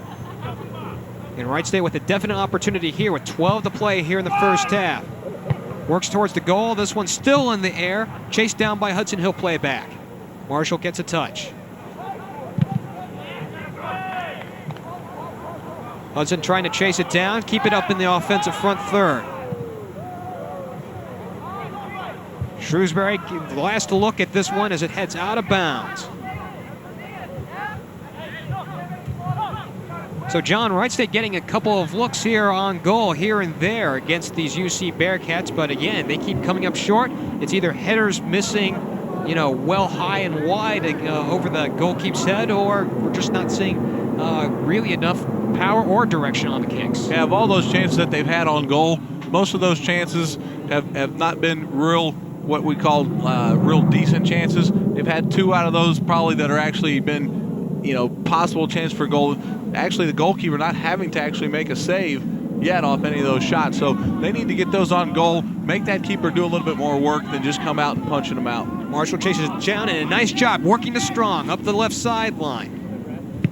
And Wright State with a definite opportunity here with 12 to play here in the first half. Works towards the goal. This one's still in the air. Chased down by Hudson. He'll play back. Marshall gets a touch. Hudson trying to chase it down. Keep it up in the offensive front third. Shrewsbury, last look at this one as it heads out of bounds. So John, Wright State getting a couple of looks here on goal here and there against these UC Bearcats, but again, they keep coming up short. It's either headers missing, well high and wide over the goalkeeper's head, or we're just not seeing really enough power or direction on the kicks. Yeah, of all those chances that they've had on goal, most of those chances have not been real, what we call real decent chances. They've had 2 out of those probably that are actually been, possible chance for goal. Actually, the goalkeeper not having to actually make a save yet off any of those shots. So they need to get those on goal, make that keeper do a little bit more work than just come out and punching them out. Marshall chases it down, and a nice job working to Strong up the left sideline.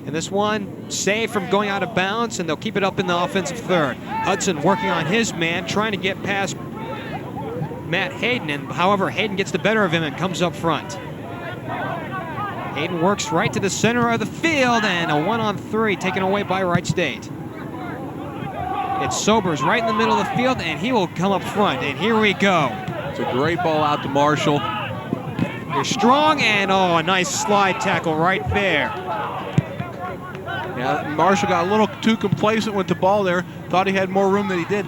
And this one saved from going out of bounds, and they'll keep it up in the offensive third. Hudson working on his man, trying to get past Matt Hayden, and however, Hayden gets the better of him and comes up front. Hayden works right to the center of the field, and a 1-on-3 taken away by Wright State. It's Sobers right in the middle of the field, and he will come up front, and here we go. It's a great ball out to Marshall. Here's Strong, and a nice slide tackle right there. Yeah, Marshall got a little too complacent with the ball there, thought he had more room than he did.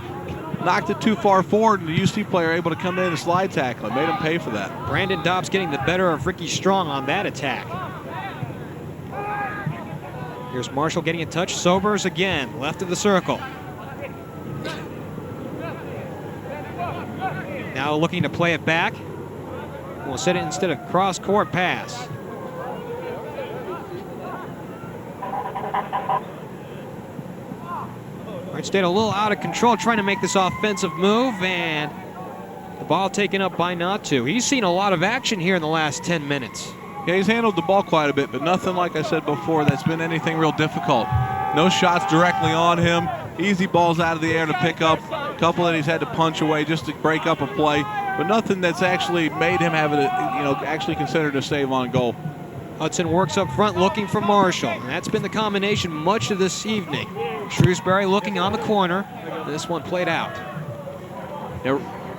Knocked it too far forward, and the UC player able to come in and slide tackle it. Made him pay for that. Brandon Dobbs getting the better of Ricky Strong on that attack. Here's Marshall getting a touch. Sobers again, left of the circle. Now looking to play it back. We'll set it instead of cross-court pass. Wright State a little out of control, trying to make this offensive move, and the ball taken up by Natu. He's seen a lot of action here in the last 10 minutes. Yeah, he's handled the ball quite a bit, but nothing, like I said before, that's been anything real difficult. No shots directly on him. Easy balls out of the air to pick up. A couple that he's had to punch away just to break up a play, but nothing that's actually made him have it, actually considered a save on goal. Hudson works up front looking for Marshall, and that's been the combination much of this evening. Shrewsbury looking on the corner. This one played out. Yeah,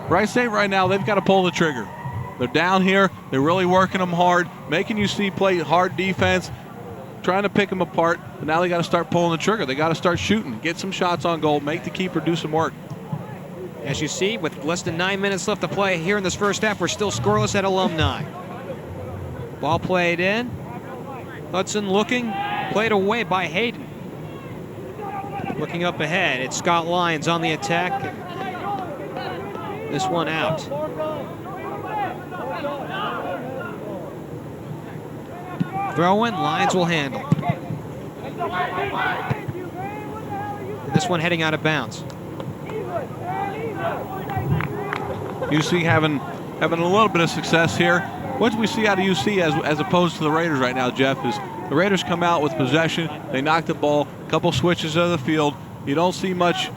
Wright State right now, they've got to pull the trigger. They're down here. They're really working them hard, making UC play hard defense, trying to pick them apart. But now they got to start pulling the trigger. They got to start shooting, get some shots on goal, make the keeper do some work. As you see, with less than 9 minutes left to play here in this first half, we're still scoreless at Alumni. Ball played in. Hudson looking, played away by Hayden. Looking up ahead, it's Scott Lyons on the attack. This one out. Throw in, Lyons will handle. And this one heading out of bounds. UC having a little bit of success here. What do we see out of UC as opposed to the Raiders right now, Jeff, is the Raiders come out with possession. They knock the ball, a couple switches of the field. You don't see much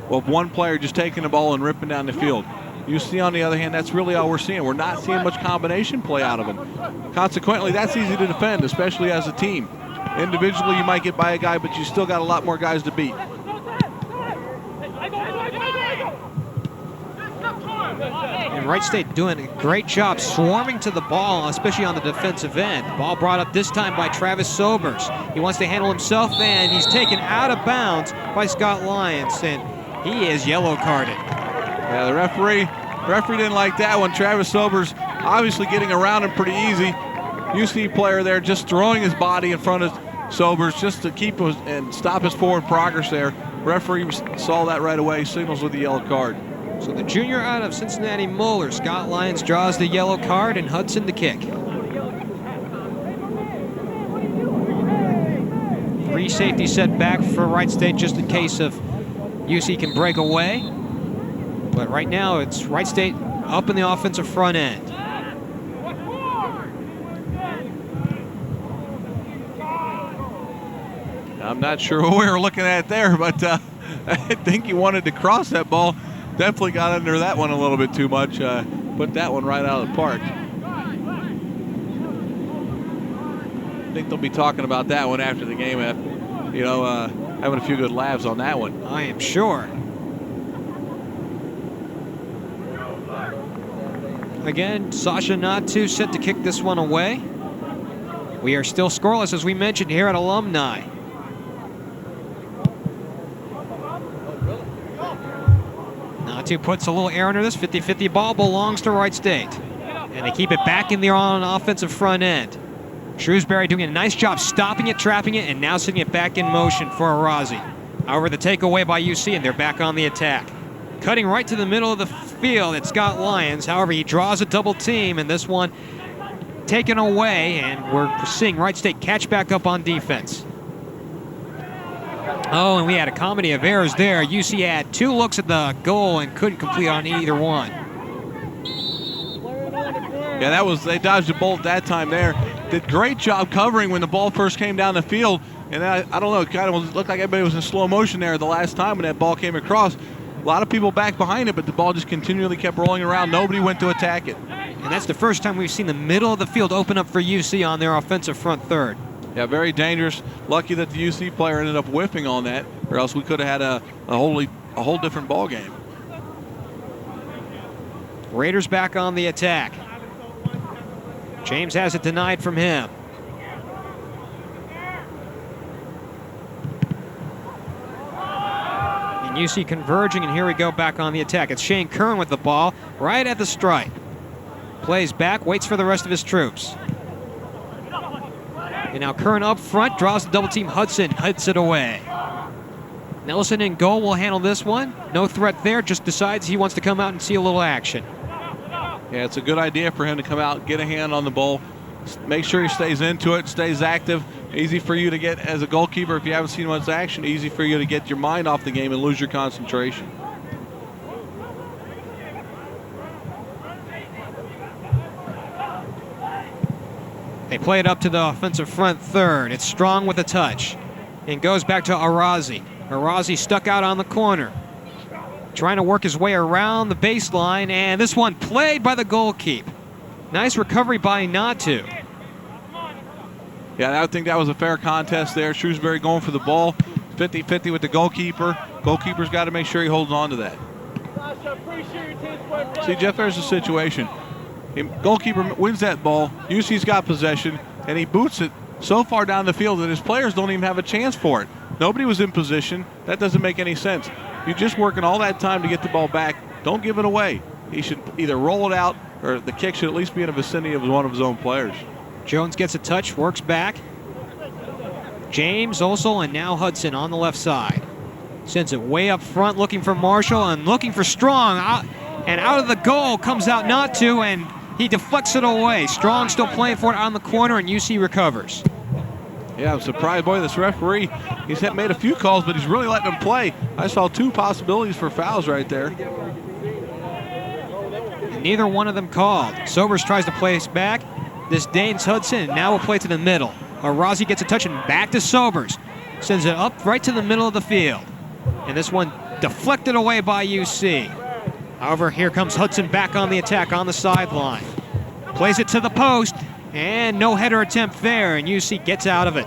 of one player just taking the ball and ripping down the field. UC, on the other hand, that's really all we're seeing. We're not seeing much combination play out of them. Consequently, that's easy to defend, especially as a team. Individually, you might get by a guy, but you still got a lot more guys to beat. And Wright State doing a great job swarming to the ball, especially on the defensive end. Ball brought up this time by Travis Sobers. He wants to handle himself, and he's taken out of bounds by Scott Lyons, and he is yellow carded. Yeah, the referee didn't like that one. Travis Sobers obviously getting around him pretty easy. UC player there just throwing his body in front of Sobers just to keep his and stop his forward progress there. Referee saw that right away, signals with the yellow card. So the junior out of Cincinnati Moeller, Scott Lyons, draws the yellow card, and Hudson the kick. Free safety set back for Wright State just in case of UC can break away. But right now it's Wright State up in the offensive front end. I'm not sure what we were looking at there, but I think he wanted to cross that ball. Definitely got under that one a little bit too much. Put that one right out of the park. I think they'll be talking about that one after the game. Having a few good laughs on that one. I am sure. Again, Sasha Natu set to kick this one away. We are still scoreless, as we mentioned, here at Alumni. Natu puts a little air under this. 50-50 ball belongs to Wright State. And they keep it back in there on an offensive front end. Shrewsbury doing a nice job stopping it, trapping it, and now sending it back in motion for Arazi. However, the takeaway by UC, and they're back on the attack. Cutting right to the middle of the field, it's Scott Lyons. However, he draws a double team, and this one taken away, and we're seeing Wright State catch back up on defense. Oh, and we had a comedy of errors there. UC had two looks at the goal and couldn't complete on either one. Yeah, they dodged the bullet that time there. Did great job covering when the ball first came down the field. And I don't know, it kind of looked like everybody was in slow motion there the last time when that ball came across. A lot of people back behind it, but the ball just continually kept rolling around. Nobody went to attack it. And that's the first time we've seen the middle of the field open up for UC on their offensive front third. Yeah, very dangerous. Lucky that the UC player ended up whiffing on that, or else we could have had a whole different ball game. Raiders back on the attack. James has it denied from him. And UC converging, and here we go back on the attack. It's Shane Curran with the ball right at the stripe. Plays back, waits for the rest of his troops. And now Curran up front, draws the double team. Hudson heads it away. Nelson in goal will handle this one. No threat there, just decides he wants to come out and see a little action. Yeah, it's a good idea for him to come out, get a hand on the ball, make sure he stays into it, stays active. Easy for you to get as a goalkeeper if you haven't seen much action. Easy for you to get your mind off the game and lose your concentration. They play it up to the offensive front third. It's Strong with a touch. And goes back to Arazi. Arazi stuck out on the corner. Trying to work his way around the baseline, and this one played by the goalkeeper. Nice recovery by Natu. Yeah, I think that was a fair contest there. Shrewsbury going for the ball. 50-50 with the goalkeeper. Goalkeeper's got to make sure he holds on to that. See, Jeff, there's a situation. Goalkeeper wins that ball. UC's got possession, and he boots it so far down the field that his players don't even have a chance for it. Nobody was in position. That doesn't make any sense. You're just working all that time to get the ball back. Don't give it away. He should either roll it out, or the kick should at least be in the vicinity of one of his own players. Jones gets a touch, works back. James also, and now Hudson on the left side. Sends it way up front, looking for Marshall and looking for Strong. And out of the goal comes out Natu, and he deflects it away. Strong still playing for it on the corner, and UC recovers. Yeah, I'm surprised. Boy, this referee, he's made a few calls, but he's really letting them play. I saw 2 possibilities for fouls right there. Neither one of them called. Sobers tries to place back. This Danes Hudson, and now will play to the middle. Arazi gets a touch and back to Sobers. Sends it up right to the middle of the field. And this one deflected away by UC. However, here comes Hudson back on the attack on the sideline. Plays it to the post, and no header attempt there, and UC gets out of it.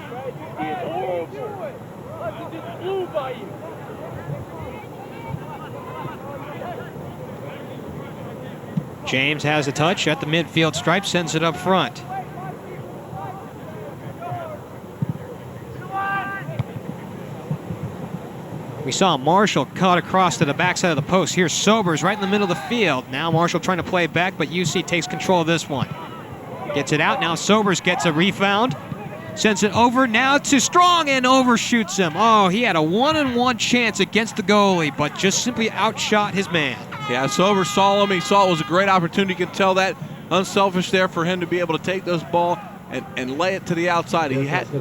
James has a touch at the midfield stripe, sends it up front. We saw Marshall cut across to the backside of the post. Here's Sobers right in the middle of the field. Now Marshall trying to play it back, but UC takes control of this one. Gets it out. Now Sobers gets a rebound. Sends it over now to Strong and overshoots him. Oh, he had a 1-on-1 chance against the goalie, but just simply outshot his man. Yeah, Sobers saw him. He saw it was a great opportunity. You can tell that unselfish there for him to be able to take this ball and lay it to the outside.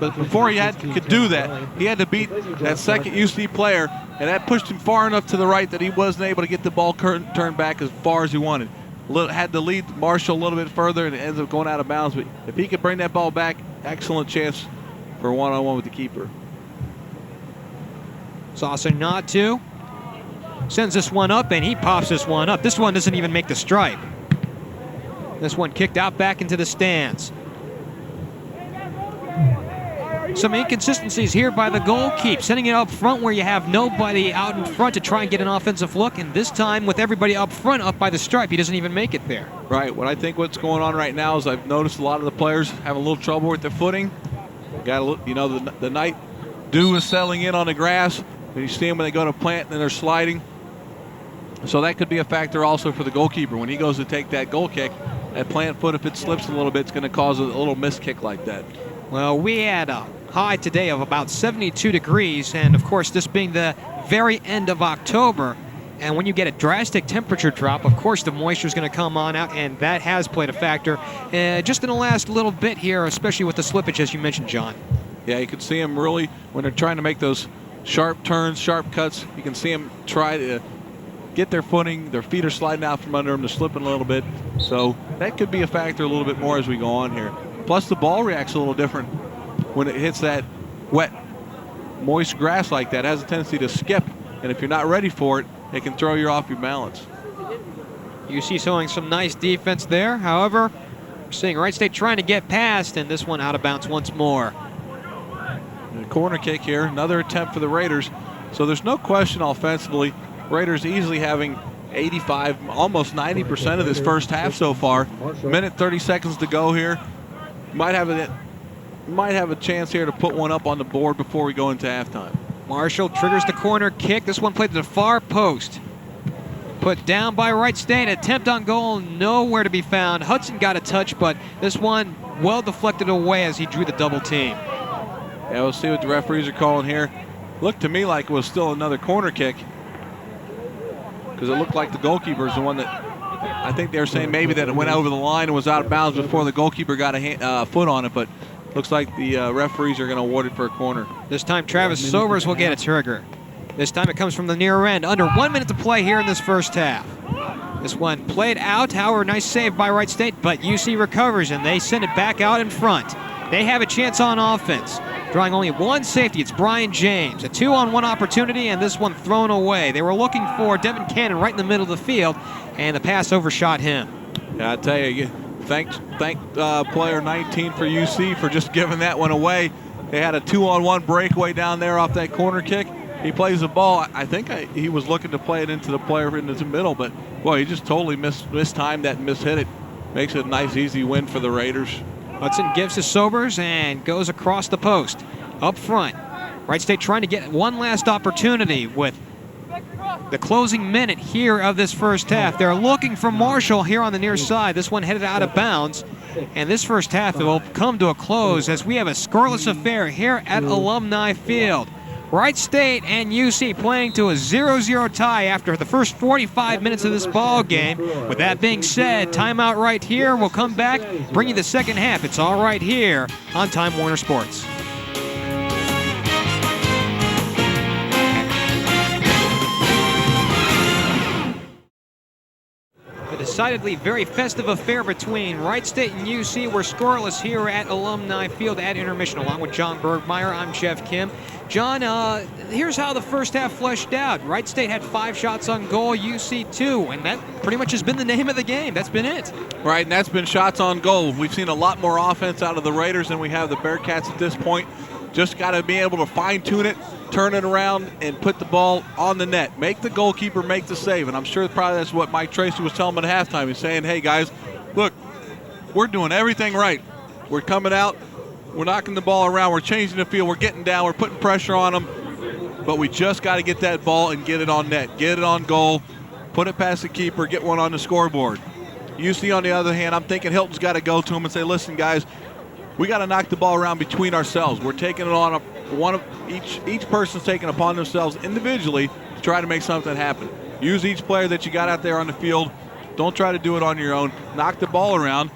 But before could do that, he had to beat that second UC player, and that pushed him far enough to the right that he wasn't able to get the ball turned back as far as he wanted. Had to lead Marshall a little bit further, and it ends up going out of bounds. But if he could bring that ball back, excellent chance for a one-on-one with the keeper. Saucer not to. Sends this one up, and he pops this one up. This one doesn't even make the stripe. This one kicked out back into the stands. Some inconsistencies here by the goalkeeper, sending it up front where you have nobody out in front to try and get an offensive look, and this time with everybody up front up by the stripe, he doesn't even make it there. Right. What I think what's going on right now is I've noticed a lot of the players have a little trouble with their footing. The night dew is settling in on the grass, and you see them when they go to plant and they're sliding. So that could be a factor also for the goalkeeper. When he goes to take that goal kick, that plant foot, if it slips a little bit, it's going to cause a little missed kick like that. Well, we had a high today of about 72 degrees, and of course this being the very end of October, and when you get a drastic temperature drop, of course the moisture is going to come on out, and that has played a factor just in the last little bit here, especially with the slippage, as you mentioned, John. Yeah, you can see them really, when they're trying to make those sharp turns, sharp cuts, you can see them try to get their footing. Their feet are sliding out from under them. They're slipping a little bit. So that could be a factor a little bit more as we go on here. Plus the ball reacts a little different when it hits that wet, moist grass like that. It has a tendency to skip, and if you're not ready for it, it can throw you off your balance. UC showing some nice defense there. However, we're seeing Wright State trying to get past, and this one out of bounds once more. And a corner kick here, another attempt for the Raiders. So there's no question offensively, Raiders easily having 85, almost 90% of this first half so far. Minute 30 seconds to go here. Might have a chance here to put one up on the board before we go into halftime. Marshall triggers the corner kick. This one played to the far post. Put down by Wright State. Attempt on goal, nowhere to be found. Hudson got a touch, but this one well deflected away as he drew the double team. Yeah, we'll see what the referees are calling here. Looked to me like it was still another corner kick, because it looked like the goalkeeper is the one that, I think they're saying maybe that it went over the line and was out of bounds before the goalkeeper got a foot on it, but looks like the referees are going to award it for a corner. This time Travis Sobers will get a trigger. This time it comes from the near end. Under 1 minute to play here in this first half. This one played out, however, nice save by Wright State, but UC recovers and they send it back out in front. They have a chance on offense. Drawing only one safety, it's Brian James. A 2-on-1 opportunity, and this one thrown away. They were looking for Devin Cannon right in the middle of the field, and the pass overshot him. Yeah, I tell you, thank player 19 for UC for just giving that one away. They had a 2-on-1 breakaway down there off that corner kick. He plays the ball. I think he was looking to play it into the player into the middle, but boy, he just totally mistimed that and mishit it. Makes it a nice, easy win for the Raiders. Hudson gives to Sobers and goes across the post. Up front, Wright State trying to get one last opportunity with the closing minute here of this first half. They're looking for Marshall here on the near side. This one headed out of bounds. And this first half will come to a close as we have a scoreless affair here at Alumni Field. Wright State and UC playing to a 0-0 tie after the first 45 minutes of this ball game. With that being said, timeout right here. We'll come back, bring you the second half. It's all right here on Time Warner Sports. decidedly very festive affair between Wright State and UC. We're scoreless here at Alumni Field at intermission. Along with John Bergmeier, I'm Geoff Kim. John, here's how the first half fleshed out. Wright State had 5 shots on goal, UC 2, and that pretty much has been the name of the game. That's been it. Right, and that's been shots on goal. We've seen a lot more offense out of the Raiders than we have the Bearcats at this point. Just got to be able to fine-tune it, turn it around, and put the ball on the net. Make the goalkeeper make the save, and I'm sure probably that's what Mike Tracy was telling them at halftime. He's saying, hey, guys, look, we're doing everything right. We're coming out. We're knocking the ball around. We're changing the field. We're getting down. We're putting pressure on them. But we just got to get that ball and get it on net, get it on goal, put it past the keeper, get one on the scoreboard. UC, on the other hand, I'm thinking Hilton's got to go to him and say, listen, guys, we got to knock the ball around between ourselves. We're taking it on each person's taking upon themselves individually to try to make something happen. Use each player that you got out there on the field. Don't try to do it on your own. Knock the ball around,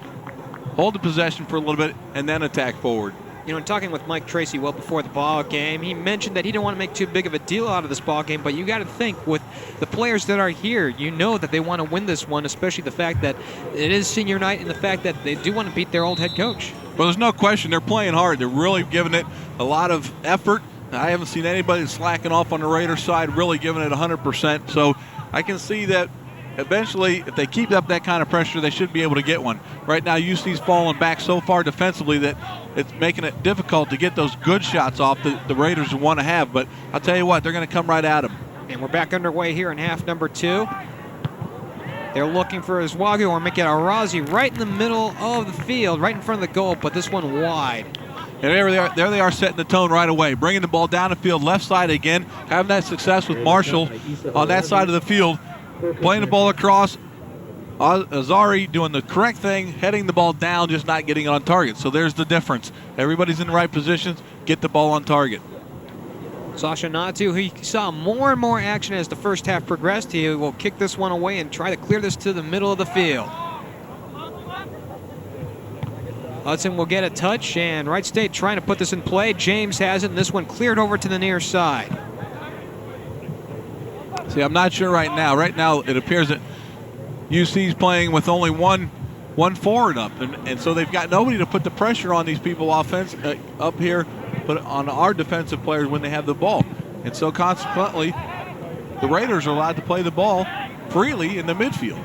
hold the possession for a little bit, and then attack forward. You know, in talking with Mike Tracy well before the ball game, he mentioned that he didn't want to make too big of a deal out of this ball game, but you got to think with the players that are here, you know that they want to win this one, especially the fact that it is senior night and the fact that they do want to beat their old head coach. Well, there's no question they're playing hard. They're really giving it a lot of effort. I haven't seen anybody slacking off on the Raiders side, really giving it 100%. So I can see that eventually, if they keep up that kind of pressure, they should be able to get one. Right now, UC's fallen back so far defensively that it's making it difficult to get those good shots off that the Raiders want to have. But I'll tell you what, they're going to come right at them. And we're back underway here in half number 2. They're looking for Izwagu or Mikel Arazi right in the middle of the field, right in front of the goal, but this one wide. And there they are setting the tone right away, bringing the ball down the field, left side again, having that success with Marshall on that side of the field, playing the ball across. Azari doing the correct thing, heading the ball down, just not getting it on target. So there's the difference. Everybody's in the right positions, get the ball on target. Sasha Natu, he saw more and more action as the first half progressed. He will kick this one away and try to clear this to the middle of the field. Hudson will get a touch, and Wright State trying to put this in play. James has it, and this one cleared over to the near side. See, I'm not sure right now. Right now, it appears that UC's playing with only one forward up, and so they've got nobody to put the pressure on these people up here, but on our defensive players when they have the ball. And so consequently, the Raiders are allowed to play the ball freely in the midfield.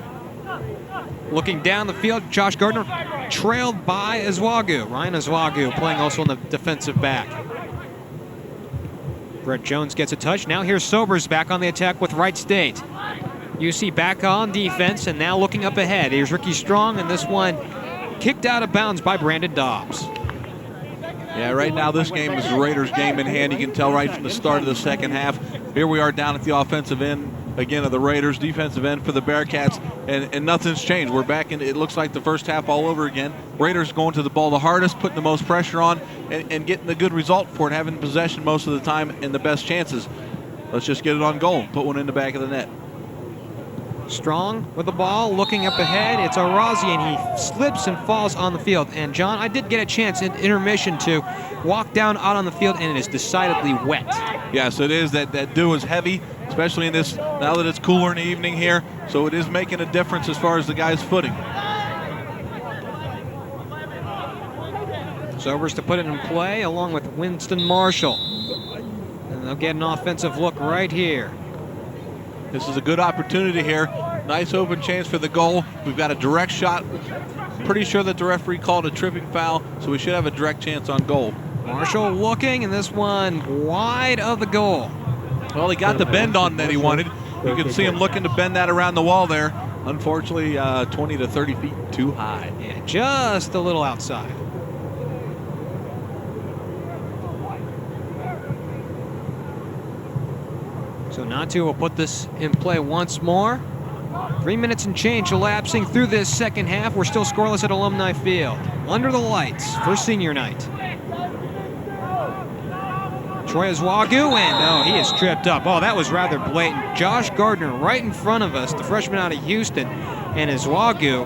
Looking down the field, Josh Gardner trailed by Izwagu. Ryan Izwagu playing also in the defensive back. Brett Jones gets a touch. Now here's Sobers back on the attack with Wright State. UC back on defense and now looking up ahead. Here's Ricky Strong, and this one kicked out of bounds by Brandon Dobbs. Yeah, right now this game is the Raiders' game in hand. You can tell right from the start of the second half. Here we are down at the offensive end again of the Raiders, defensive end for the Bearcats, and nothing's changed. We're back in, it looks like the first half all over again. Raiders going to the ball the hardest, putting the most pressure on, and getting the good result for it, having possession most of the time and the best chances. Let's just get it on goal, put one in the back of the net. Strong with the ball, looking up ahead. It's Arazi, and he slips and falls on the field. And John, I did get a chance in intermission to walk down out on the field, and it is decidedly wet. Yes, it is. That dew is heavy, especially in this, now that it's cooler in the evening here. So it is making a difference as far as the guy's footing. Sobers to put it in play along with Winston Marshall. And they'll get an offensive look right here. This is a good opportunity here. Nice open chance for the goal. We've got a direct shot. Pretty sure that the referee called a tripping foul, so we should have a direct chance on goal. Marshall looking, and this one wide of the goal. Well, he got the bend on that he wanted. You can see him looking to bend that around the wall there. Unfortunately, 20 to 30 feet too high. Yeah, just a little outside. So Natu will put this in play once more. 3 minutes and change elapsing through this second half. We're still scoreless at Alumni Field. Under the lights for senior night. Troy Izwagu, and he is tripped up. Oh, that was rather blatant. Josh Gardner right in front of us, the freshman out of Houston, and Izwagu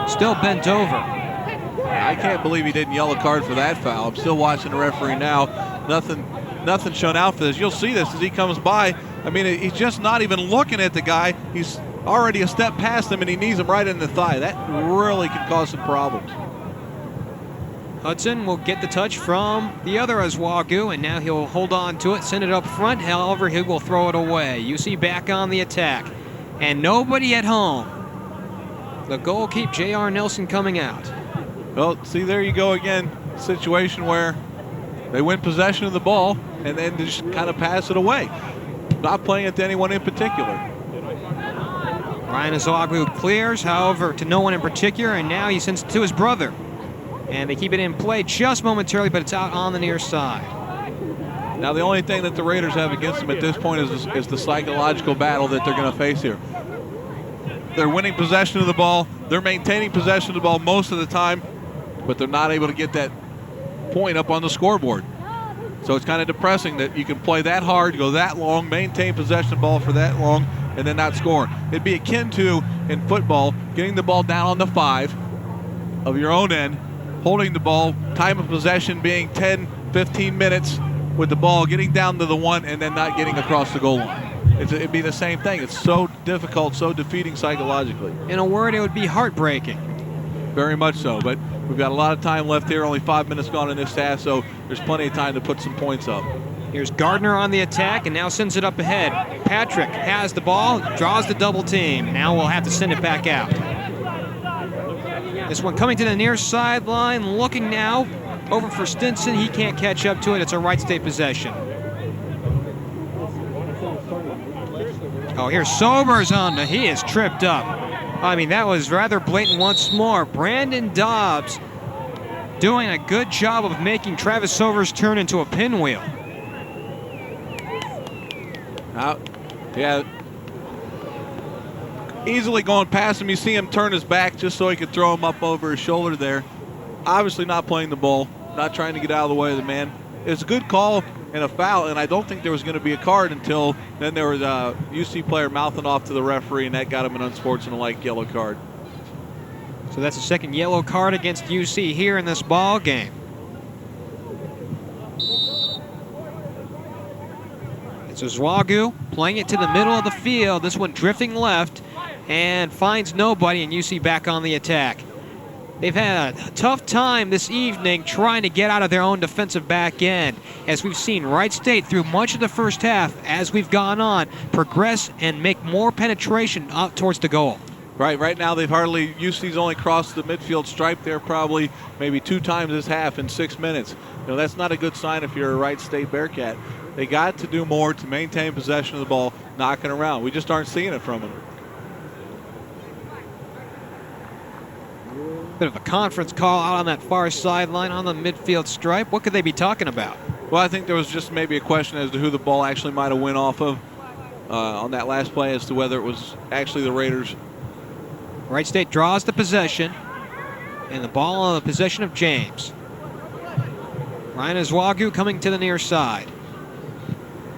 still bent over. I can't believe he didn't yell a card for that foul. I'm still watching the referee now. Nothing shown out for this. You'll see this as he comes by. I mean, he's just not even looking at the guy. He's already a step past him, and he knees him right in the thigh. That really can cause some problems. Hudson will get the touch from the other Oswego, and now he'll hold on to it, send it up front. However, he will throw it away. UC back on the attack, and nobody at home. The goalkeeper, J.R. Nelson, coming out. Well, see, there you go again. Situation where they win possession of the ball and then just kind of pass it away. Not playing it to anyone in particular. Ryan Oswego clears, however, to no one in particular, and now he sends it to his brother. And they keep it in play just momentarily, but it's out on the near side. Now, the only thing that the Raiders have against them at this point is the psychological battle that they're going to face here. They're winning possession of the ball. They're maintaining possession of the ball most of the time, but they're not able to get that point up on the scoreboard. So it's kind of depressing that you can play that hard, go that long, maintain possession of the ball for that long, and then not score. It'd be akin to, in football, getting the ball down on the 5 of your own end, holding the ball, time of possession being 10, 15 minutes with the ball, getting down to the 1, and then not getting across the goal line. It'd be the same thing. It's so difficult, so defeating psychologically. In a word, it would be heartbreaking. Very much so, but we've got a lot of time left here, only 5 minutes gone in this half, so there's plenty of time to put some points up. Here's Gardner on the attack and now sends it up ahead. Patrick has the ball, draws the double team. Now we'll have to send it back out. This one coming to the near sideline, looking now over for Stinson. He can't catch up to it. It's a Wright State possession. Oh, here's Sobers on the, he is tripped up. I mean, that was rather blatant once more. Brandon Dobbs doing a good job of making Travis Sobers turn into a pinwheel. Out, yeah. Easily going past him. You see him turn his back just so he could throw him up over his shoulder there. Obviously not playing the ball, not trying to get out of the way of the man. It's a good call and a foul, and I don't think there was going to be a card until then. There was a UC player mouthing off to the referee, and that got him an unsportsmanlike yellow card. So that's a second yellow card against UC here in this ball game. It's Oswego playing it to the middle of the field. This one drifting left and finds nobody, and UC back on the attack. They've had a tough time this evening trying to get out of their own defensive back end, as we've seen Wright State through much of the first half, as we've gone on, progress and make more penetration up towards the goal. Right now they've hardly, UC's only crossed the midfield stripe there probably maybe 2 times this half in 6 minutes. You know, that's not a good sign if you're a Wright State Bearcat. They got to do more to maintain possession of the ball, knocking around. We just aren't seeing it from them. Bit of a conference call out on that far sideline on the midfield stripe. What could they be talking about? Well, I think there was just maybe a question as to who the ball actually might have went off of on that last play, as to whether it was actually the Raiders. Wright State draws the possession, and the ball on the possession of James. Ryan Oswego coming to the near side.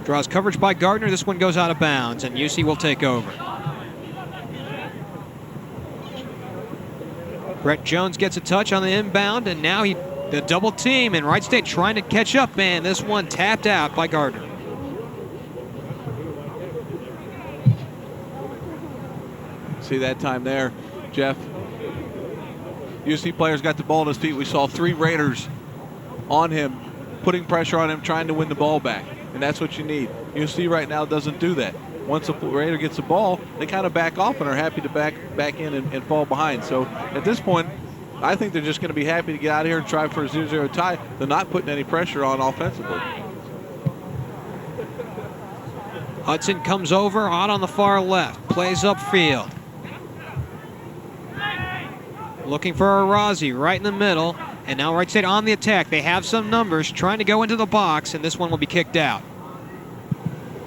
Draws coverage by Gardner. This one goes out of bounds, and UC will take over. Brett Jones gets a touch on the inbound, and now the double team, and Wright State trying to catch up, man. This one tapped out by Gardner. See that time there, Jeff. UC players got the ball at his feet. We saw 3 Raiders on him, putting pressure on him, trying to win the ball back. And that's what you need. UC right now doesn't do that. Once a Raider gets the ball, they kind of back off and are happy to back in and fall behind. So at this point, I think they're just going to be happy to get out of here and try for a 0-0 tie. They're not putting any pressure on offensively. Hudson comes over, out on the far left, plays upfield. Looking for Arazi right in the middle, and now Wright State on the attack. They have some numbers, trying to go into the box, and this one will be kicked out.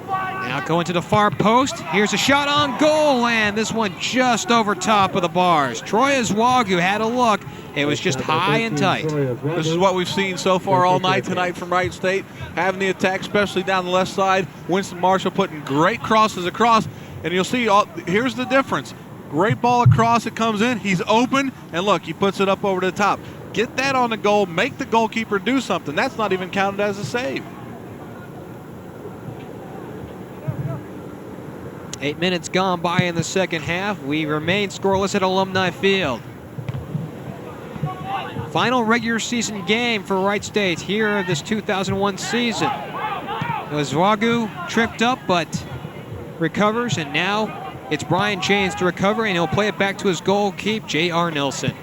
Now going to the far post. Here's a shot on goal, and this one just over top of the bars. Troy Oswego had a look. It was just high and tight. This is what we've seen so far all night tonight from Wright State. Having the attack, especially down the left side. Winston Marshall putting great crosses across, and you'll see, here's the difference. Great ball across, it comes in, he's open, and look, he puts it up over the top. Get that on the goal, make the goalkeeper do something. That's not even counted as a save. 8 minutes gone by in the second half. We remain scoreless at Alumni Field. Final regular season game for Wright State here of this 2001 season. Zwagu tripped up but recovers, and now it's Brian Chains to recover, and he'll play it back to his goalkeeper, J.R. Nilsson.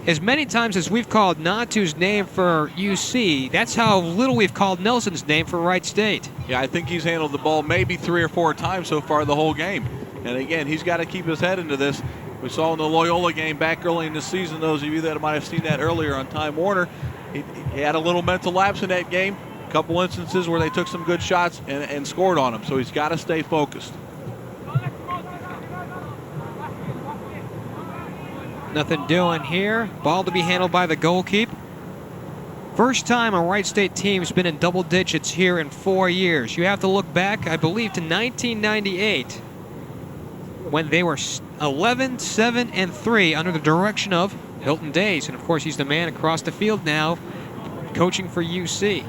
As many times as we've called Natu's name for UC, that's how little we've called Nelson's name for Wright State. Yeah, I think he's handled the ball maybe 3 or 4 times so far the whole game. And again, he's got to keep his head into this. We saw in the Loyola game back early in the season, those of you that might have seen that earlier on Time Warner, he had a little mental lapse in that game. A couple instances where they took some good shots and scored on him. So he's got to stay focused. Nothing doing here. Ball to be handled by the goalkeeper. First time a Wright State team's been in double digits here in 4 years. You have to look back, I believe, to 1998 when they were 11, 7, and 3 under the direction of Hilton Days. And of course, he's the man across the field now, coaching for UC.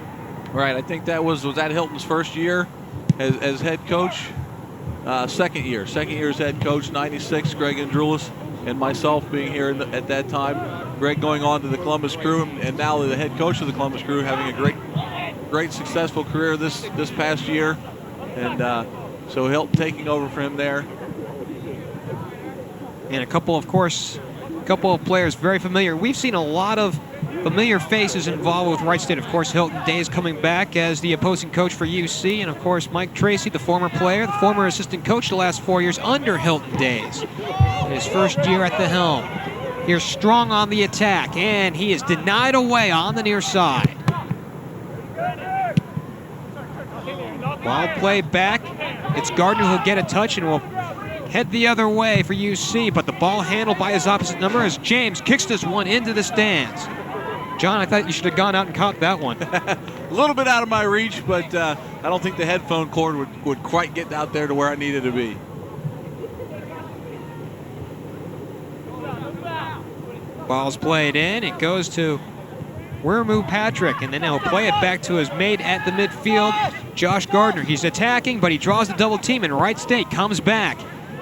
Right, I think that was that Hilton's first year as head coach? Second year as head coach, 96, Greg Andrulis. And myself being here at that time, Greg going on to the Columbus Crew, and now the head coach of the Columbus Crew, having a great successful career this past year, and so Hilton taking over for him there. And a couple of players very familiar. We've seen a lot of familiar faces involved with Wright State. Of course, Hilton Days coming back as the opposing coach for UC, and of course Mike Tracy, the former player, the former assistant coach the last 4 years under Hilton Days. In his first year at the helm. Here's Strong on the attack, and he is denied away on the near side. Wild play back. It's Gardner who'll get a touch and will head the other way for UC, but the ball handled by his opposite number as James kicks this one into the stands. John, I thought you should have gone out and caught that one. A little bit out of my reach, but I don't think the headphone cord would quite get out there to where I needed to be. Ball's played in. It goes to Wermu Patrick, and then he'll play it back to his mate at the midfield, Josh Gardner. He's attacking, but he draws the double team, and Wright State comes back.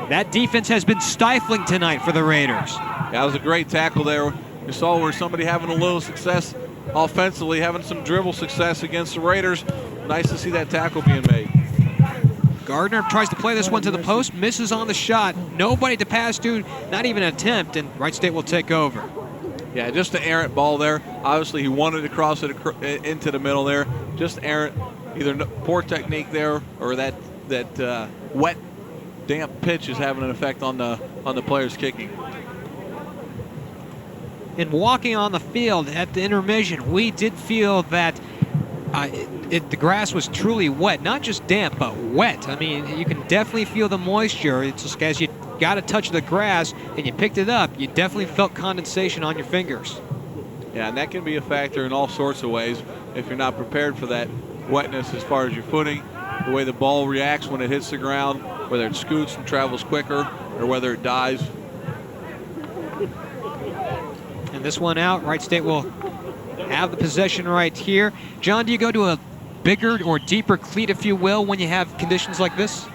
That defense has been stifling tonight for the Raiders. That was a great tackle there. You saw where somebody having a little success offensively, having some dribble success against the Raiders. Nice to see that tackle being made. Gardner tries to play this one to the post, misses on the shot. Nobody to pass to, not even an attempt, and Wright State will take over. Yeah, just an errant ball there. Obviously, he wanted to cross it into the middle there. Just errant, either poor technique there or that wet, damp pitch is having an effect on the players kicking. In walking on the field at the intermission, we did feel that the grass was truly wet, not just damp, but wet. I mean, you can definitely feel the moisture. It's just as you got a touch of the grass and you picked it up, you definitely felt condensation on your fingers. Yeah, and that can be a factor in all sorts of ways if you're not prepared for that wetness as far as your footing, the way the ball reacts when it hits the ground, whether it scoots and travels quicker or whether it dives. And this one out, Wright State will have the possession right here. John, do you go to a bigger or deeper cleat, if you will, when you have conditions like this?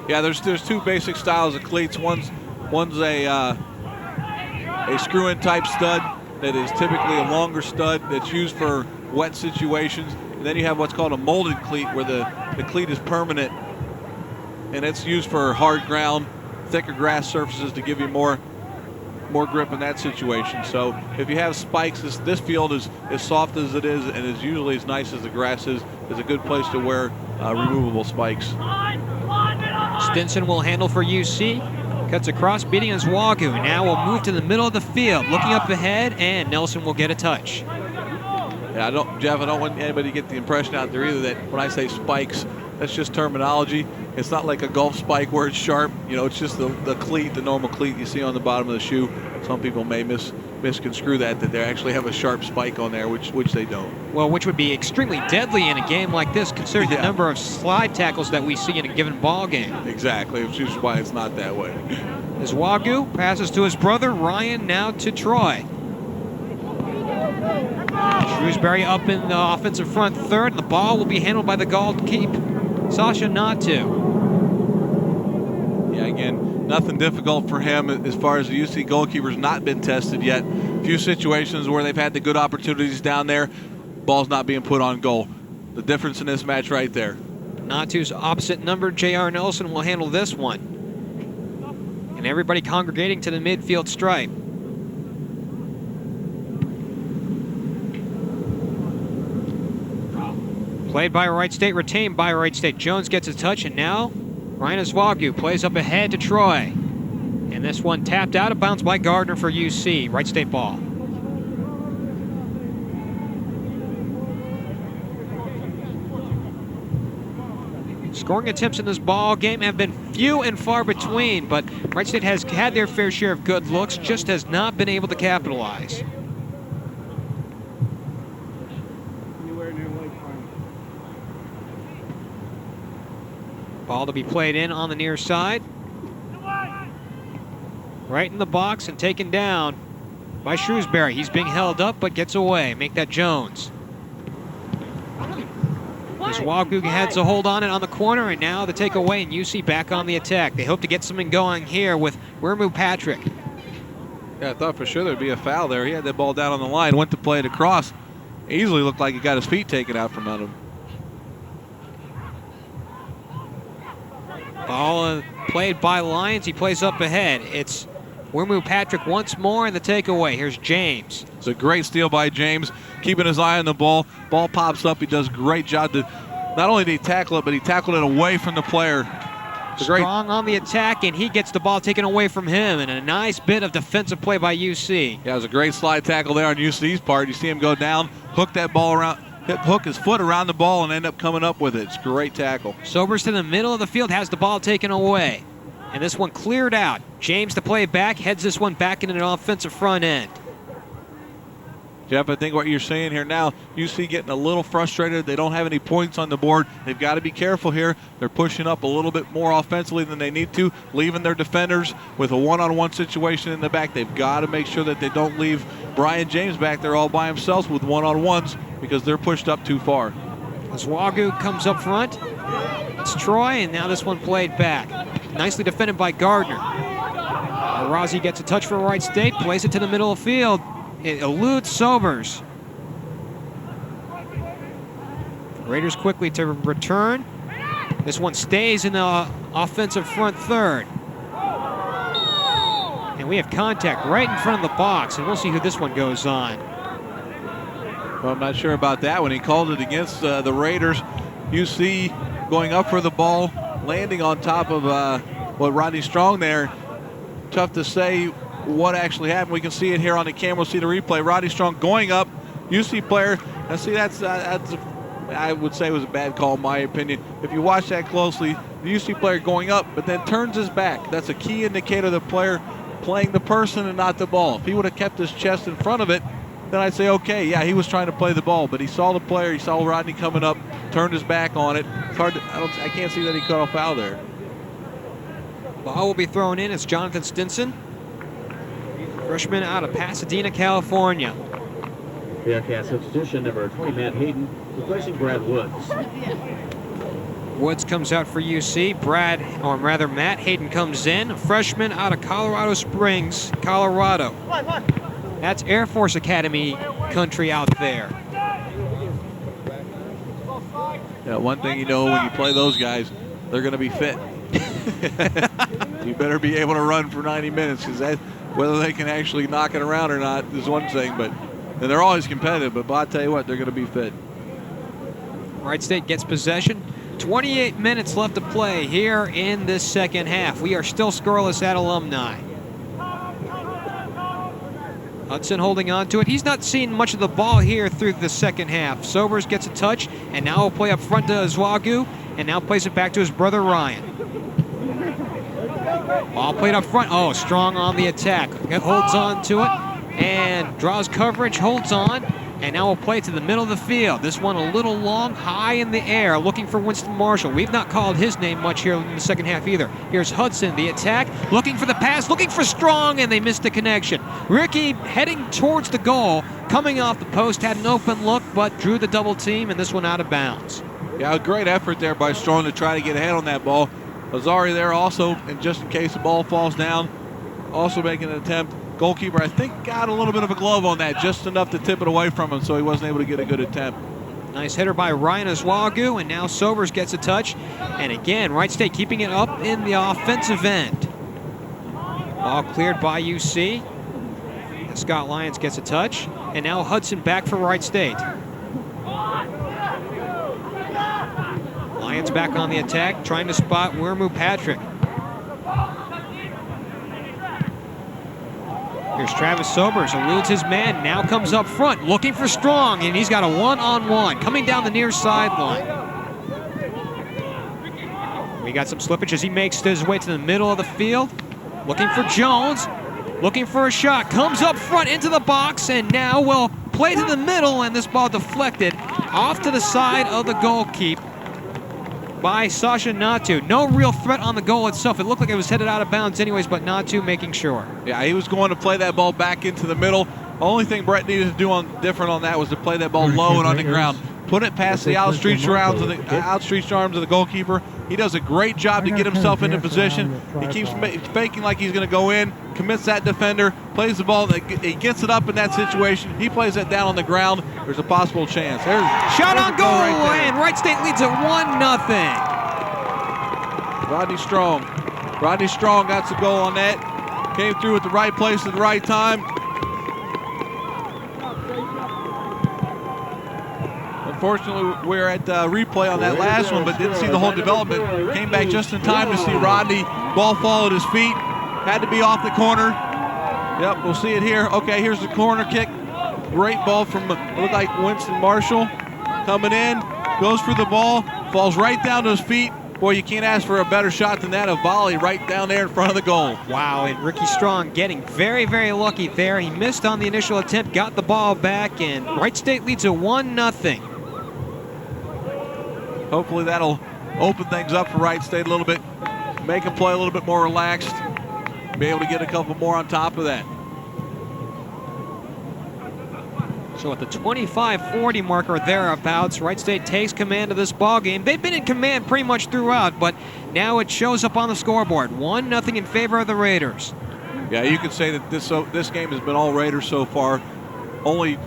Yeah, there's 2 basic styles of cleats. One's a screw-in type stud that is typically a longer stud that's used for wet situations. And then you have what's called a molded cleat, where the cleat is permanent, and it's used for hard ground, thicker grass surfaces to give you more grip in that situation. So if you have spikes, this field is as soft as it is and is usually as nice as the grass is a good place to wear removable spikes. Stinson will handle for UC. Cuts across, beating Zwagu. Now we'll move to the middle of the field. Looking up ahead, and Nelson will get a touch. Yeah, Jeff, I don't want anybody to get the impression out there either that when I say spikes, that's just terminology. It's not like a golf spike where it's sharp. You know, it's just the cleat, the normal cleat you see on the bottom of the shoe. Some people may misconstrue that they actually have a sharp spike on there, which they don't. Well, which would be extremely deadly in a game like this, considering the number of slide tackles that we see in a given ball game. Exactly, which is why it's not that way. Zwagu passes to his brother Ryan, now to Troy. Shrewsbury up in the offensive front third, and the ball will be handled by the goalkeeper, Sasha not to. Yeah, again, nothing difficult for him as far as the UC goalkeeper's not been tested yet. A few situations where they've had the good opportunities down there, ball's not being put on goal. The difference in this match right there. Natu's opposite number, J.R. Nelson, will handle this one. And everybody congregating to the midfield stripe. Played by Wright State, retained by Wright State. Jones gets a touch, and now Ryan Oswalgu plays up ahead to Troy. And this one tapped out of bounds by Gardner for UC. Wright State ball. Scoring attempts in this ball game have been few and far between, but Wright State has had their fair share of good looks, just has not been able to capitalize. Ball to be played in on the near side. Right in the box and taken down by Shrewsbury. He's being held up but gets away. Make that Jones. Oswalgu heads a hold on it on the corner, and now the takeaway, and UC back on the attack. They hope to get something going here with Wermu Patrick. Yeah, I thought for sure there'd be a foul there. He had that ball down on the line, went to play it across. Easily looked like he got his feet taken out from under him. Ball played by Lyons. He plays up ahead. It's Wermu Patrick once more in the takeaway. Here's James. It's a great steal by James, keeping his eye on the ball. Ball pops up. He does a great job. Not only did he tackle it, but he tackled it away from the player. Strong on the attack, and he gets the ball taken away from him. And a nice bit of defensive play by UC. Yeah, it was a great slide tackle there on UC's part. You see him go down, hook that ball around, hook his foot around the ball, and end up coming up with it. It's a great tackle. Sobers to the middle of the field, has the ball taken away. And this one cleared out. James to play back, heads this one back into an offensive front end. Jeff, I think what you're seeing here now, UC getting a little frustrated. They don't have any points on the board. They've got to be careful here. They're pushing up a little bit more offensively than they need to, leaving their defenders with a one-on-one situation in the back. They've got to make sure that they don't leave Brian James back there all by himself with one-on-ones because they're pushed up too far. Oswalgu comes up front. It's Troy, and now this one played back. Nicely defended by Gardner. Arazi gets a touch for Wright State, plays it to the middle of the field. It eludes Sobers. Raiders quickly to return. This one stays in the offensive front third. And we have contact right in front of the box, and we'll see who this one goes on. Well, I'm not sure about that one. He called it against the Raiders. UC going up for the ball, landing on top of Rodney Strong there. Tough to say what actually happened. We can see it here on the camera. We'll see the replay. Rodney Strong going up, UC player. Now see, that's I would say was a bad call in my opinion. If you watch that closely, the UC player going up, but then turns his back. That's a key indicator of the player playing the person and not the ball. If he would have kept his chest in front of it, then I'd say, okay, yeah, he was trying to play the ball, but he saw the player, he saw Rodney coming up, turned his back on it. It's hard to, I can't see that he caught a foul there. Ball will be thrown in. It's Jonathan Stinson, freshman out of Pasadena, California. Bearcat substitution number 20, Matt Hayden, replacing Brad Woods. Woods comes out for UC. Matt Hayden comes in, a freshman out of Colorado Springs, Colorado. That's Air Force Academy country out there. Yeah, one thing you know when you play those guys, they're going to be fit. You better be able to run for 90 minutes because whether they can actually knock it around or not is one thing, but and they're always competitive, but I'll tell you what, they're going to be fit. Wright State gets possession. 28 minutes left to play here in this second half. We are still scoreless at Alumni. Hudson holding on to it. He's not seen much of the ball here through the second half. Sobers gets a touch, and now will play up front to Oswalgu, and now plays it back to his brother Ryan. Ball played up front. Oh, Strong on the attack. Holds on to it and draws coverage, holds on, and now we'll play it to the middle of the field. This one a little long, high in the air, looking for Winston Marshall. We've not called his name much here in the second half either. Here's Hudson, the attack, looking for the pass, looking for Strong, and they missed the connection. Ricky heading towards the goal, coming off the post, had an open look, but drew the double team, and this one out of bounds. Yeah, a great effort there by Strong to try to get ahead on that ball. Azari there also, and just in case the ball falls down, also making an attempt. Goalkeeper, I think, got a little bit of a glove on that, just enough to tip it away from him, so he wasn't able to get a good attempt. Nice header by Ryan Azwagu, and now Sobers gets a touch. And again, Wright State keeping it up in the offensive end. Ball cleared by UC. And Scott Lyons gets a touch. And now Hudson back for Wright State. Lyons back on the attack, trying to spot Wermu Patrick. Here's Travis Sobers, eludes his man, now comes up front, looking for Strong, and he's got a one-on-one coming down the near sideline. We got some slippage as he makes his way to the middle of the field, looking for Jones, looking for a shot, comes up front into the box, and now will play to the middle, and this ball deflected off to the side of the goalkeeper by Sasha Natu. No real threat on the goal itself. It looked like it was headed out of bounds anyways, but Natu making sure. Yeah, he was going to play that ball back into the middle. Only thing Brett needed to do different on that was to play that ball low and on the ground. Put it past the outstretched arms of the goalkeeper. He does a great job to get himself into position. He keeps faking like he's going to go in, commits that defender, plays the ball, he gets it up in that situation. He plays it down on the ground. There's a possible chance. Shot on goal, and Wright State leads at 1-0. Rodney Strong. Rodney Strong got the goal on that. Came through at the right place at the right time. Unfortunately, we're at replay on that last one, but didn't see the whole development. Came back just in time to see Rodney. Ball followed his feet. Had to be off the corner. Yep, we'll see it here. Okay, here's the corner kick. Great ball from, looked like Winston Marshall. Coming in, goes for the ball, falls right down to his feet. Boy, you can't ask for a better shot than that. A volley right down there in front of the goal. Wow, and Ricky Strong getting very, very lucky there. He missed on the initial attempt, got the ball back, and Wright State leads at 1-0. Hopefully that'll open things up for Wright State a little bit, make them play a little bit more relaxed, be able to get a couple more on top of that. So at the 25-40 mark or thereabouts, Wright State takes command of this ball game. They've been in command pretty much throughout, but now it shows up on the scoreboard. 1-0 in favor of the Raiders. Yeah, you could say that this game has been all Raiders so far. Only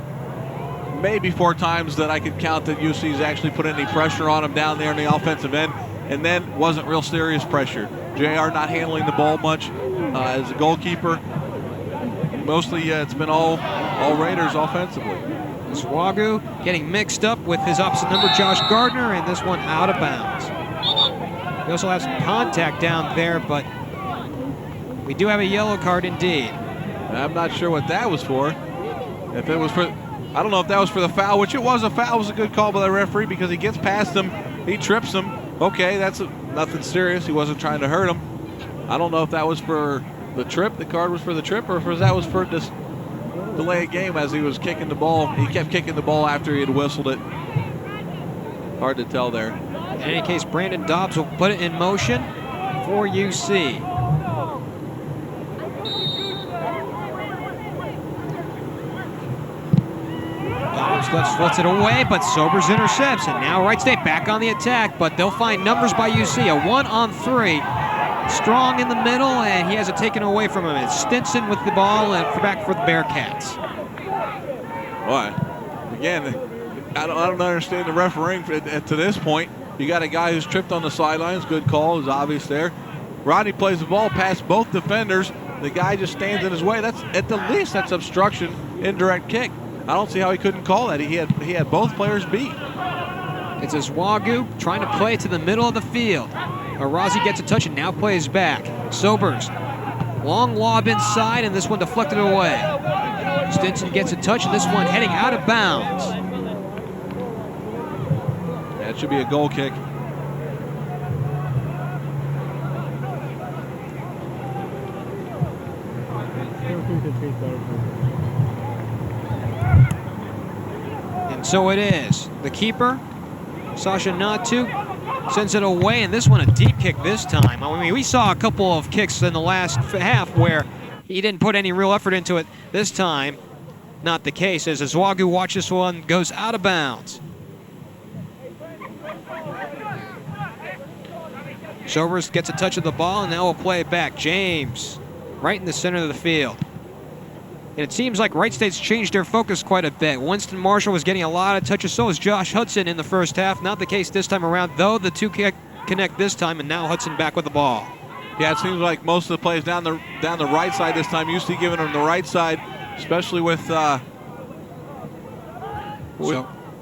maybe 4 times that I could count that UC's actually put any pressure on them down there in the offensive end, and then wasn't real serious pressure. JR not handling the ball much as a goalkeeper. Mostly it's been all Raiders offensively. Azwagu getting mixed up with his opposite number, Josh Gardner, and this one out of bounds. We also have some contact down there, but we do have a yellow card indeed. I'm not sure what that was for. If it was for, I don't know if that was for the foul, which it was a foul. It was a good call by the referee because he gets past him, he trips him. Okay, that's nothing serious. He wasn't trying to hurt him. I don't know if that was for the trip, the card was for the trip, or if that was for this delay a game as he was kicking the ball. He kept kicking the ball after he had whistled it. Hard to tell there. In any case, Brandon Dobbs will put it in motion for UC. Dobbs flips it away, but Sobers intercepts, and now Wright State back on the attack, but they'll find numbers by UC, a 1-on-3. Strong in the middle, and he has it taken away from him. It's Stinson with the ball and back for the Bearcats. Boy, again, I don't understand the refereeing to this point. You got a guy who's tripped on the sidelines. Good call, is obvious there. Rodney plays the ball past both defenders. The guy just stands in his way. That's at the least that's obstruction, indirect kick. I don't see how he couldn't call that. He had both players beat. It's Azwagu trying to play to the middle of the field. Arazi gets a touch and now plays back. Sobers, long lob inside, and this one deflected away. Stinson gets a touch, and this one heading out of bounds. That should be a goal kick. And so it is. The keeper, Sasha Natu, sends it away, and this one a deep kick this time. I mean, we saw a couple of kicks in the last half where he didn't put any real effort into it. This time, not the case, as Azwagu watches this one goes out of bounds. Sobers gets a touch of the ball, and now we'll play it back. James, right in the center of the field. And it seems like Wright State's changed their focus quite a bit. Winston Marshall was getting a lot of touches, so was Josh Hudson in the first half. Not the case this time around, though. The two connect this time, and now Hudson back with the ball. Yeah, it seems like most of the plays down the right side this time. UC giving them the right side, especially with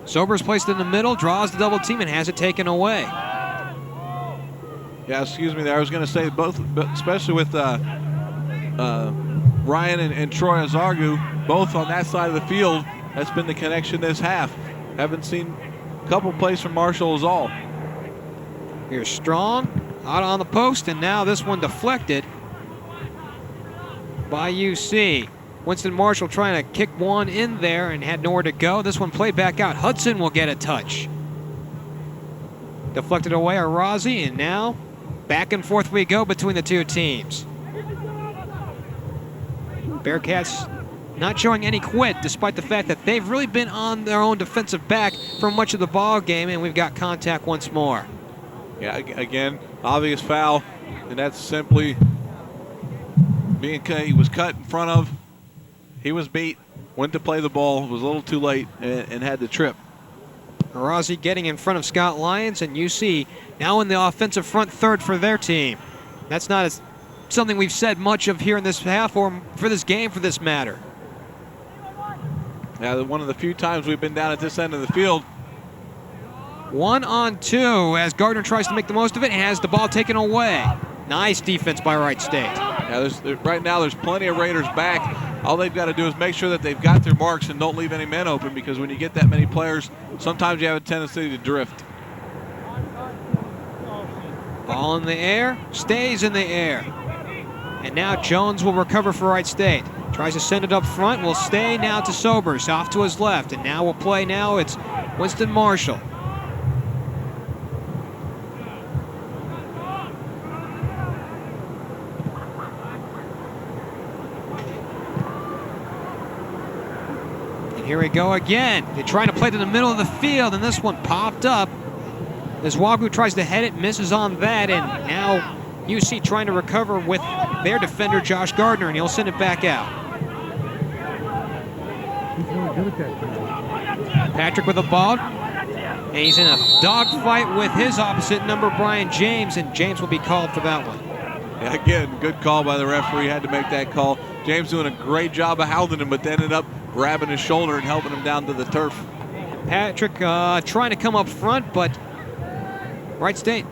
Sobers placed in the middle, draws the double team, and has it taken away. Yeah, excuse me there. I was going to say both, but especially with Ryan and Troy Azargu, both on that side of the field. That's been the connection this half. Haven't seen a couple plays from Marshall is all. Here's Strong out on the post, and now this one deflected by UC. Winston Marshall trying to kick one in there and had nowhere to go. This one played back out. Hudson will get a touch. Deflected away Arazi, and now back and forth we go between the two teams. Bearcats not showing any quit, despite the fact that they've really been on their own defensive back for much of the ball game, and we've got contact once more. Yeah, again, obvious foul, and that's simply being he was cut in front of. He was beat, went to play the ball, was a little too late, and had to trip. Arazi getting in front of Scott Lyons, and UC now in the offensive front third for their team. That's not something we've said much of here in this half or for this game for this matter. Yeah, one of the few times we've been down at this end of the field. 1-on-2 as Gardner tries to make the most of it and has the ball taken away. Nice defense by Wright State. Yeah, right now there's plenty of Raiders back. All they've got to do is make sure that they've got their marks and don't leave any men open, because when you get that many players, sometimes you have a tendency to drift. Ball in the air, stays in the air. And now Jones will recover for Wright State. Tries to send it up front, will stay now to Sobers, off to his left. And now we'll play now, it's Winston Marshall. Here we go again. They're trying to play to the middle of the field, and this one popped up. As Wagu tries to head it, misses on that, and now UC trying to recover with their defender, Josh Gardner, and he'll send it back out. Patrick with the ball, and he's in a dogfight with his opposite number, Brian James, and James will be called for that one. Yeah, again, good call by the referee. Had to make that call. James doing a great job of hounding him, but ended up grabbing his shoulder and helping him down to the turf. Patrick trying to come up front, but Wright State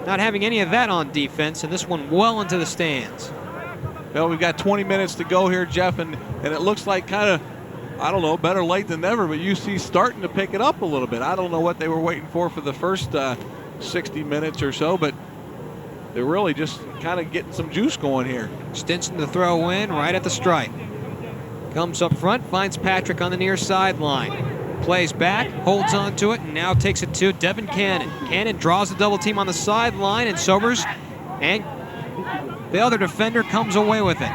not having any of that on defense, and this one well into the stands. Well, we've got 20 minutes to go here, Jeff, and it looks like kind of, I don't know, better late than never, but UC's starting to pick it up a little bit. I don't know what they were waiting for the first 60 minutes or so, but they're really just kind of getting some juice going here. Stinson to throw in right at the stripe. Comes up front, finds Patrick on the near sideline. Plays back, holds on to it, and now takes it to Devin Cannon. Cannon draws the double team on the sideline, and Sobers, and the other defender comes away with it.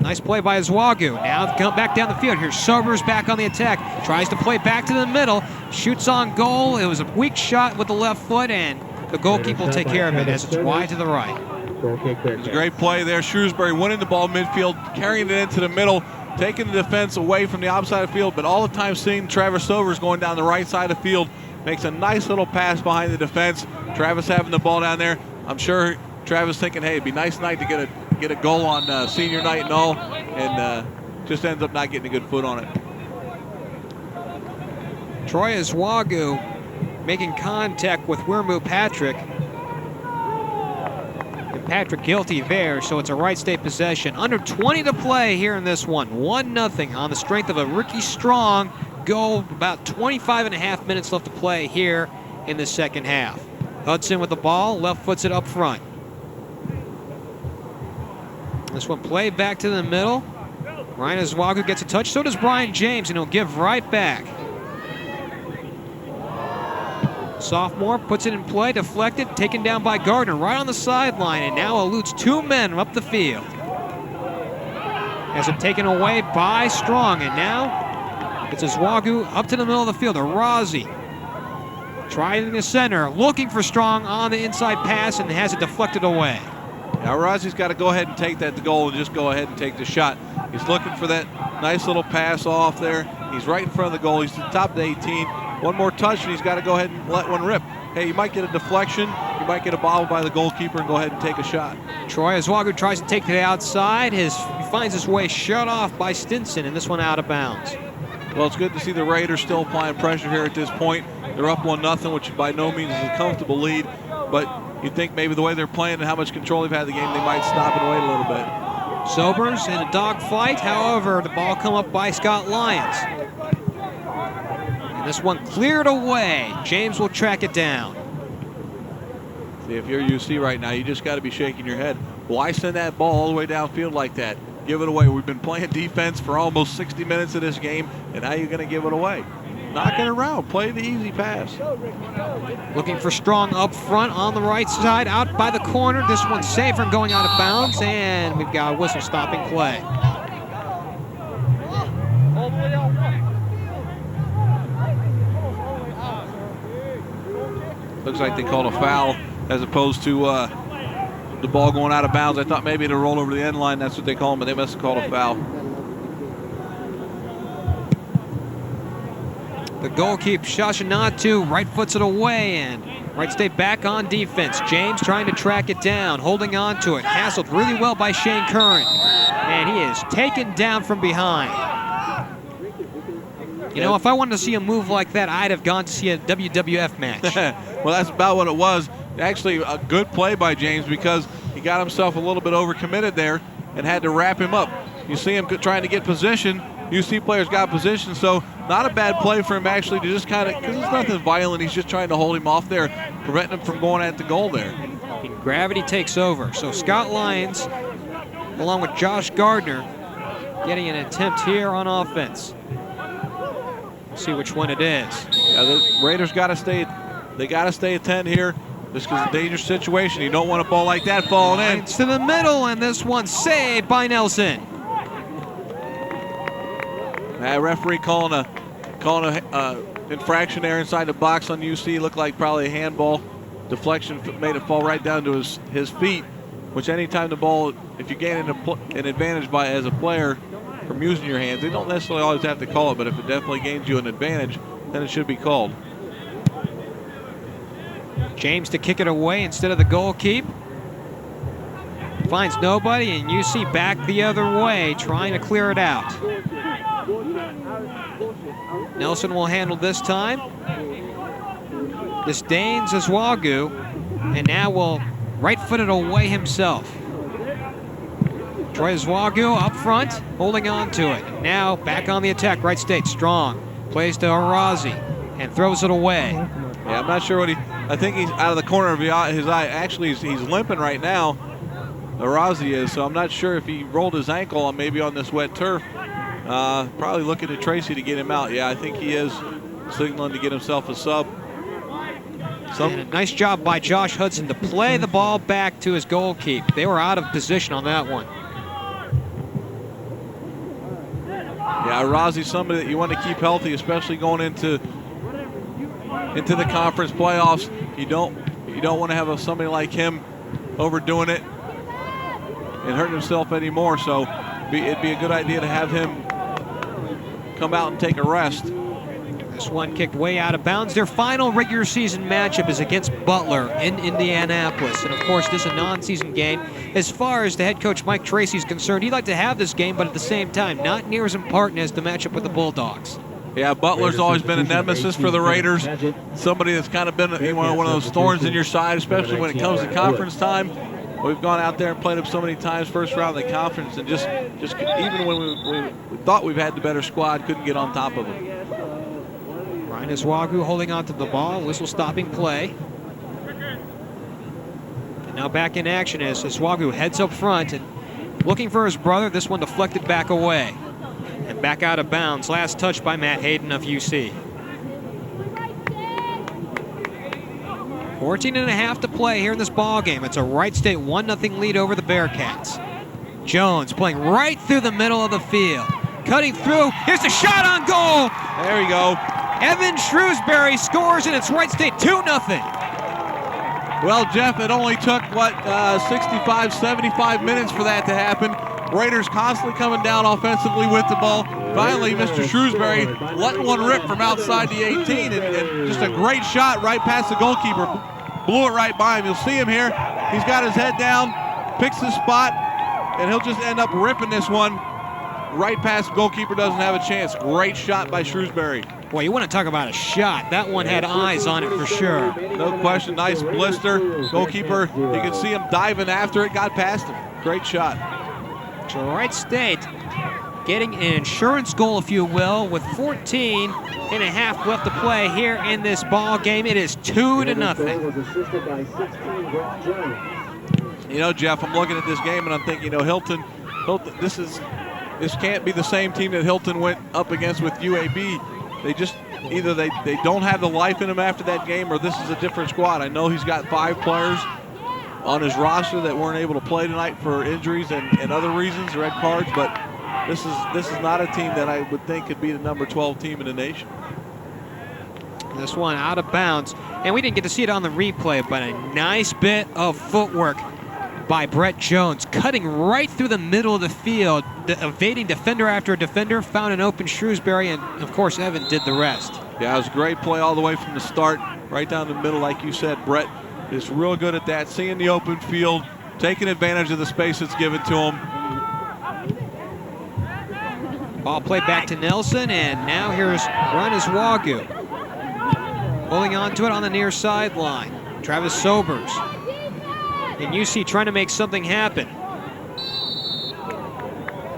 Nice play by Azwagu. Now come back down the field. Here's Sobers back on the attack. Tries to play back to the middle. Shoots on goal. It was a weak shot with the left foot, and the goalkeeper will take care of it as it's wide to the right. It was a great play there. Shrewsbury winning the ball midfield, carrying it into the middle, taking the defense away from the outside of the field, but all the time seeing Travis Sobers going down the right side of the field. Makes a nice little pass behind the defense. Travis having the ball down there. I'm sure Travis thinking, hey, it'd be a nice night to get a goal on senior night and all, and just ends up not getting a good foot on it. Troy Azwagu making contact with Wirmu Patrick. And Patrick guilty there, so it's a Wright State possession. Under 20 to play here in this one. 1-0 on the strength of a Ricky Strong goal. About 25.5 minutes left to play here in the second half. Hudson with the ball, left foots it up front. This one played back to the middle. Ryan Azwagu gets a touch, so does Brian James, and he'll give right back. Sophomore puts it in play, deflected, taken down by Gardner right on the sideline, and now eludes two men up the field. Has it taken away by Strong, and now it's Azwagu up to the middle of the field. Arazi Trying the center, looking for Strong on the inside pass and has it deflected away. Now Razi's got to go ahead and take that to goal and just go ahead and take the shot. He's looking for that nice little pass off there. He's right in front of the goal. He's to the top of the 18. One more touch and he's got to go ahead and let one rip. Hey, you might get a deflection. You might get a bobble by the goalkeeper and go ahead and take a shot. Troy Oswago tries to take to the outside. He finds his way shut off by Stinson, and this one out of bounds. Well, it's good to see the Raiders still applying pressure here at this point. They're up 1-0, which by no means is a comfortable lead, but you'd think maybe the way they're playing and how much control they've had of the game, they might stop and wait a little bit. Sobers in a dogfight. However, the ball come up by Scott Lyons. And this one cleared away. James will track it down. See, if you're UC right now, you just got to be shaking your head. Why send that ball all the way downfield like that? Give it away. We've been playing defense for almost 60 minutes of this game, and now you're going to give it away. Knock it around. Play the easy pass. Looking for Strong up front on the right side, out by the corner. This one's safe from going out of bounds, and we've got a whistle stopping play. Looks like they called a foul as opposed to the ball going out of bounds. I thought maybe it'd roll over the end line. That's what they call them, but they must have called a foul. The goalkeeper, Shashanatu, right foots it away, and Wright State back on defense. James trying to track it down, holding on to it. Hassled really well by Shane Curran, and he is taken down from behind. You know, if I wanted to see a move like that, I'd have gone to see a WWF match. Well, that's about what it was. Actually, a good play by James because he got himself a little bit overcommitted there and had to wrap him up. You see him trying to get position. UC players got position, so not a bad play for him actually to just kind of, because it's nothing violent, he's just trying to hold him off there, preventing him from going at the goal there. And gravity takes over. So Scott Lyons, along with Josh Gardner, getting an attempt here on offense. See which one it is. Yeah, the Raiders got to stay. They got to stay at 10 here. This is a dangerous situation. You don't want a ball like that falling in. It's to the middle, and this one saved by Nelson. Referee calling a infraction there inside the box on UC. Looked like probably a handball. Deflection made it fall right down to his feet. Which anytime the ball, if you gain an advantage as a player from using your hands, they don't necessarily always have to call it, but if it definitely gains you an advantage, then it should be called. James to kick it away instead of the goal keep. Finds nobody, and UC back the other way, trying to clear it out. Nelson will handle this time. Disdains Oswago, and now will right-foot it away himself. Troy Oswago up front, holding on to it. Now back on the attack, Wright State. Strong plays to Arazi and throws it away. Yeah, I'm not sure what I think he's out of the corner of his eye. Actually, he's limping right now. Arazi is, so I'm not sure if he rolled his ankle on maybe on this wet turf. Probably looking at Tracy to get him out. Yeah, I think he is signaling to get himself a sub. And a nice job by Josh Hudson to play the ball back to his goal keep. They were out of position on that one. Yeah, Arazi's somebody that you want to keep healthy, especially going into the conference playoffs. You don't want to have somebody like him overdoing it and hurting himself anymore. So it'd be a good idea to have him come out and take a rest. This one kicked way out of bounds. Their final regular season matchup is against Butler in Indianapolis. And of course, this is a non-season game. As far as the head coach Mike Tracy is concerned, he'd like to have this game, but at the same time, not near as important as the matchup with the Bulldogs. Yeah, Butler's always been a nemesis for the Raiders. Somebody that's kind of been one of those thorns in your side, especially when it comes to conference time. We've gone out there and played them so many times, first round of the conference, and just even when we thought we've had the better squad, couldn't get on top of them. Ryan Oswago holding on to the ball, whistle stopping play. And now back in action as Oswago heads up front and looking for his brother. This one deflected back away and back out of bounds. Last touch by Matt Hayden of UC. 14.5 to play here in this ball game. It's a Wright State 1-0 lead over the Bearcats. Jones playing right through the middle of the field. Cutting through. Here's the shot on goal. There you go. Evan Shrewsbury scores, and it's Wright State 2-0. Well, Jeff, it only took, 65, 75 minutes for that to happen. Raiders constantly coming down offensively with the ball. Finally, Mr. Shrewsbury let one rip from outside the 18, and just a great shot right past the goalkeeper. Blew it right by him. You'll see him here. He's got his head down, picks his spot, and he'll just end up ripping this one right past the goalkeeper. Doesn't have a chance. Great shot by Shrewsbury. Boy, you want to talk about a shot. That one had eyes on it for sure. No question. Nice blister. Goalkeeper, you can see him diving after it. Got past him. Great shot. So Wright State getting an insurance goal, if you will, with 14 and a half left to play here in this ball game. It is 2-0. You know, Jeff, I'm looking at this game and I'm thinking, Hilton, this can't be the same team that Hilton went up against with UAB. They just either they don't have the life in them after that game, or this is a different squad. I know he's got 5 players on his roster that weren't able to play tonight for injuries and other reasons, red cards, but this is not a team that I would think could be the number 12 team in the nation. This one out of bounds, and we didn't get to see it on the replay, but a nice bit of footwork by Brett Jones, cutting right through the middle of the field, evading defender after defender, found an open Shrewsbury, and of course Evan did the rest. Yeah, it was a great play all the way from the start, right down the middle, like you said. Brett is real good at that, seeing the open field, taking advantage of the space that's given to him. Ball played back to Nelson, and now here's Ron Wagu. Holding on to it on the near sideline. Travis Sobers. And UC trying to make something happen.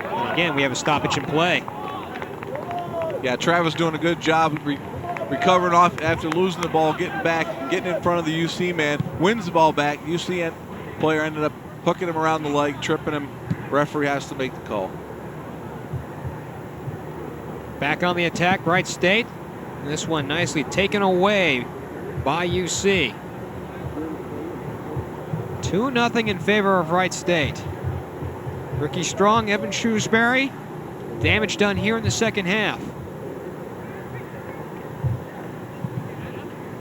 And again, we have a stoppage in play. Yeah, Travis doing a good job recovering off after losing the ball, getting back, getting in front of the UC man, wins the ball back. UC player ended up hooking him around the leg, tripping him. Referee has to make the call. Back on the attack, Wright State. And this one nicely taken away by UC. 2-0 in favor of Wright State. Ricky Strong, Evan Shrewsbury. Damage done here in the second half.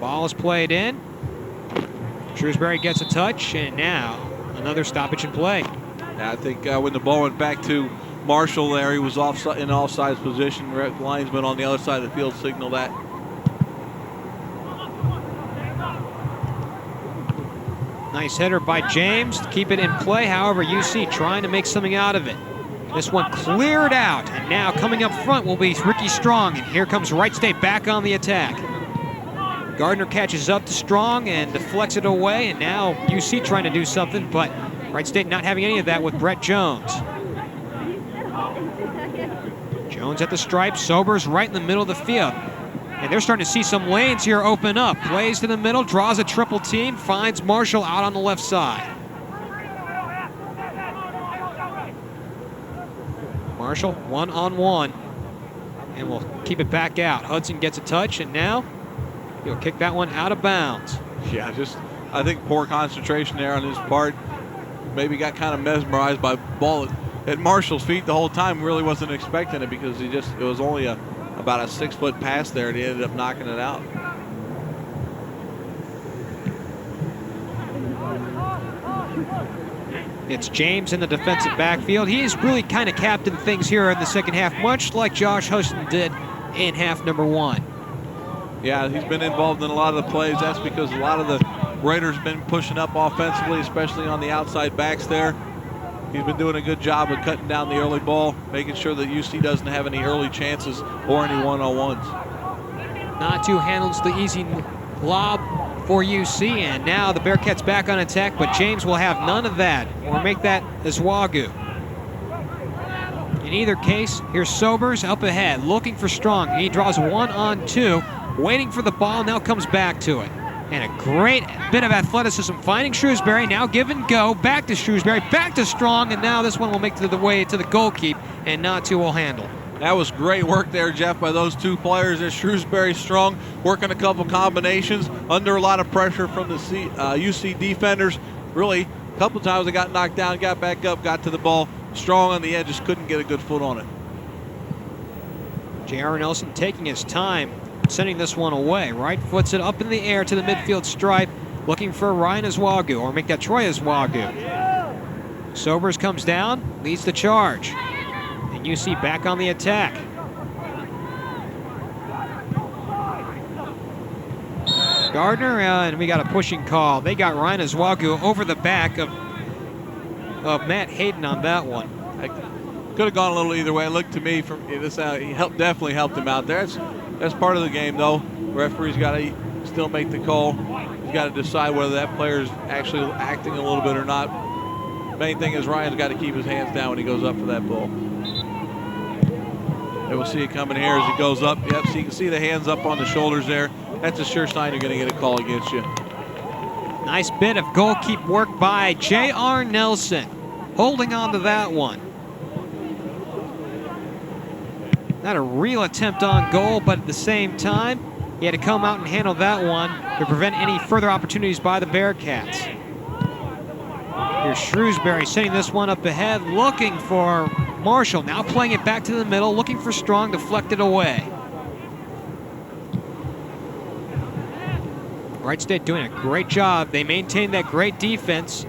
Ball is played in. Shrewsbury gets a touch, and now another stoppage in play. Yeah, I think when the ball went back to Marshall there, he was in offsides position. Linesman on the other side of the field signaled that. Nice header by James to keep it in play. However, UC trying to make something out of it. This one cleared out, and now coming up front will be Ricky Strong, and here comes Wright State back on the attack. Gardner catches up to Strong and deflects it away, and now UC trying to do something, but Wright State not having any of that with Brett Jones. Jones at the stripe, Sobers right in the middle of the field. And they're starting to see some lanes here open up. Plays to the middle, draws a triple team, finds Marshall out on the left side. Marshall one-on-one, and we'll keep it back out. Hudson gets a touch, and now he'll kick that one out of bounds. Yeah, I think poor concentration there on his part. Maybe got kind of mesmerized by the ball at Marshall's feet the whole time. Really wasn't expecting it because it was only about a 6-foot pass there, and he ended up knocking it out. It's James in the defensive backfield. He has really kind of captained things here in the second half, much like Josh Huston did in half number 1. Yeah, he's been involved in a lot of the plays. That's because a lot of the Raiders have been pushing up offensively, especially on the outside backs there. He's been doing a good job of cutting down the early ball, making sure that UC doesn't have any early chances or any one-on-ones. Natu handles the easy lob for UC, and now the Bearcats back on attack, but James will have none of that, or make that as Wagu. In either case, here's Sobers up ahead, looking for Strong. He draws 1-on-2, waiting for the ball, now comes back to it. And a great bit of athleticism, finding Shrewsbury, now give and go, back to Shrewsbury, back to Strong, and now this one will make the way to the goal keep, and Natu will handle. That was great work there, Jeff, by those two players. As Shrewsbury Strong working a couple combinations under a lot of pressure from the UC defenders. Really, a couple times they got knocked down, got back up, got to the ball. Strong on the edge, just couldn't get a good foot on it. J.R. Nelson taking his time, sending this one away. Wright foots it up in the air to the midfield stripe, looking for Ryan Aswagu, or make that Troy Aswagu. Sobers comes down, leads the charge. And UC back on the attack. Gardner, and we got a pushing call. They got Ryan Aswagu over the back of Matt Hayden on that one. Could have gone a little either way. It looked to me from this out, he definitely helped him out there. That's part of the game, though. The referee's got to still make the call. He's got to decide whether that player's actually acting a little bit or not. Main thing is Ryan's got to keep his hands down when he goes up for that ball. And we'll see it coming here as he goes up. Yep, so you can see the hands up on the shoulders there. That's a sure sign you're going to get a call against you. Nice bit of goalkeep work by J.R. Nelson, holding on to that one. Not a real attempt on goal, but at the same time, he had to come out and handle that one to prevent any further opportunities by the Bearcats. Here's Shrewsbury sending this one up ahead, looking for Marshall. Now playing it back to the middle, looking for Strong, deflected away. Wright State doing a great job. They maintain that great defense.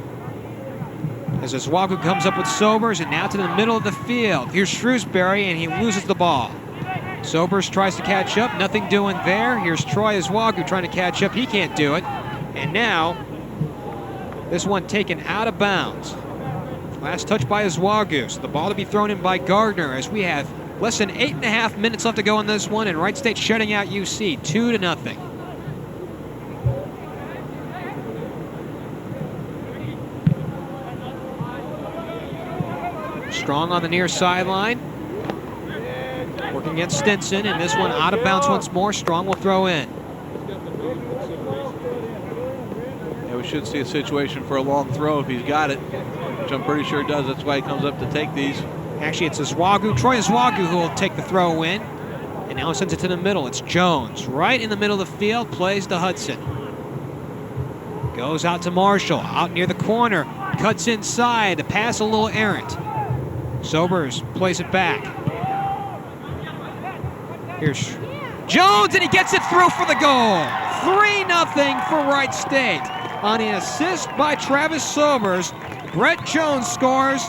As Aswagu comes up with Sobers, and now to the middle of the field. Here's Shrewsbury, and he loses the ball. Sobers tries to catch up, nothing doing there. Here's Troy Aswagu trying to catch up, he can't do it. And now, this one taken out of bounds. Last touch by Aswagu, so the ball to be thrown in by Gardner as we have less than 8.5 minutes left to go in this one, and Wright State shutting out UC 2-0. Strong on the near sideline, working against Stinson, and this one out of bounds once more. Strong will throw in. Yeah, we should see a situation for a long throw if he's got it, which I'm pretty sure he does. That's why he comes up to take these. Actually, it's Aswagu, Troy Aswagu, who will take the throw in, and now sends it to the middle. It's Jones, right in the middle of the field, plays to Hudson. Goes out to Marshall, out near the corner, cuts inside, the pass a little errant. Sobers plays it back. Here's Jones, and he gets it through for the goal. 3-0 for Wright State. On an assist by Travis Sobers, Brett Jones scores,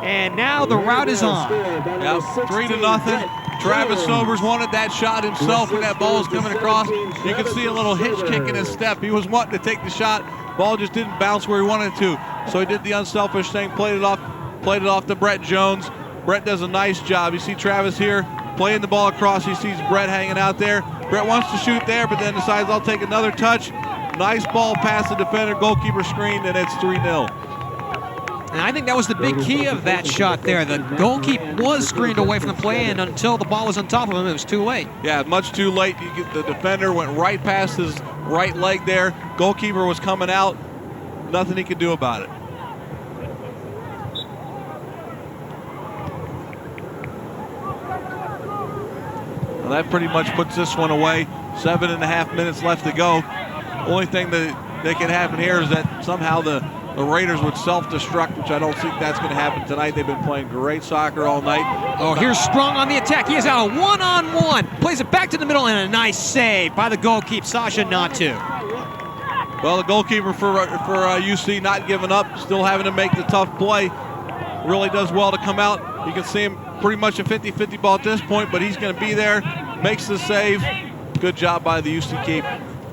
and now the route is on. Yep, 3-0. Travis Sobers wanted that shot himself when that ball was coming across. You can see a little hitch kick in his step. He was wanting to take the shot. Ball just didn't bounce where he wanted to. So he did the unselfish thing, played it off to Brett Jones. Brett does a nice job. You see Travis here playing the ball across. He sees Brett hanging out there. Brett wants to shoot there, but then decides I'll take another touch. Nice ball past the defender, goalkeeper screened, and it's 3-0. And I think that was the big key of that shot there. The goalkeeper was screened away from the play, and until the ball was on top of him, it was too late. Yeah, much too late. The defender went right past his right leg there. Goalkeeper was coming out. Nothing he could do about it. Well, that pretty much puts this one away. 7.5 minutes left to go. Only thing that can happen here is that somehow the Raiders would self-destruct, which I don't think that's going to happen tonight. They've been playing great soccer all night. Oh, here's Strong on the attack. He is out a one-on-one. Plays it back to the middle, and a nice save by the goalkeeper, Sasha Natu. Well, the goalkeeper for UC not giving up, still having to make the tough play. Really does well to come out. You can see him pretty much a 50-50 ball at this point, but he's going to be there. Makes the save. Good job by the UC keep.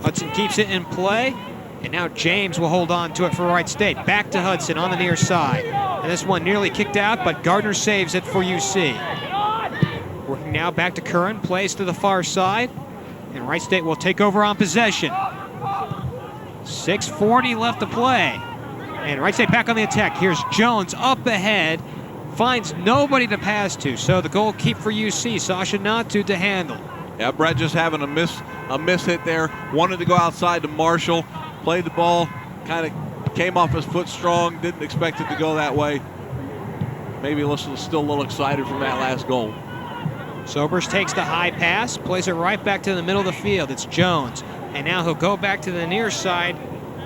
Hudson keeps it in play, and now James will hold on to it for Wright State. Back to Hudson on the near side. And this one nearly kicked out, but Gardner saves it for UC. Working now back to Curran, plays to the far side, and Wright State will take over on possession. 6:40 left to play. And Wright State back on the attack. Here's Jones up ahead. Finds nobody to pass to. So the goal keep for UC. Sasha Natu to handle. Yeah, Brett just having a miss hit there. Wanted to go outside to Marshall. Played the ball. Kind of came off his foot strong. Didn't expect it to go that way. Maybe was still a little excited from that last goal. Sobers takes the high pass. Plays it right back to the middle of the field. It's Jones. And now he'll go back to the near side.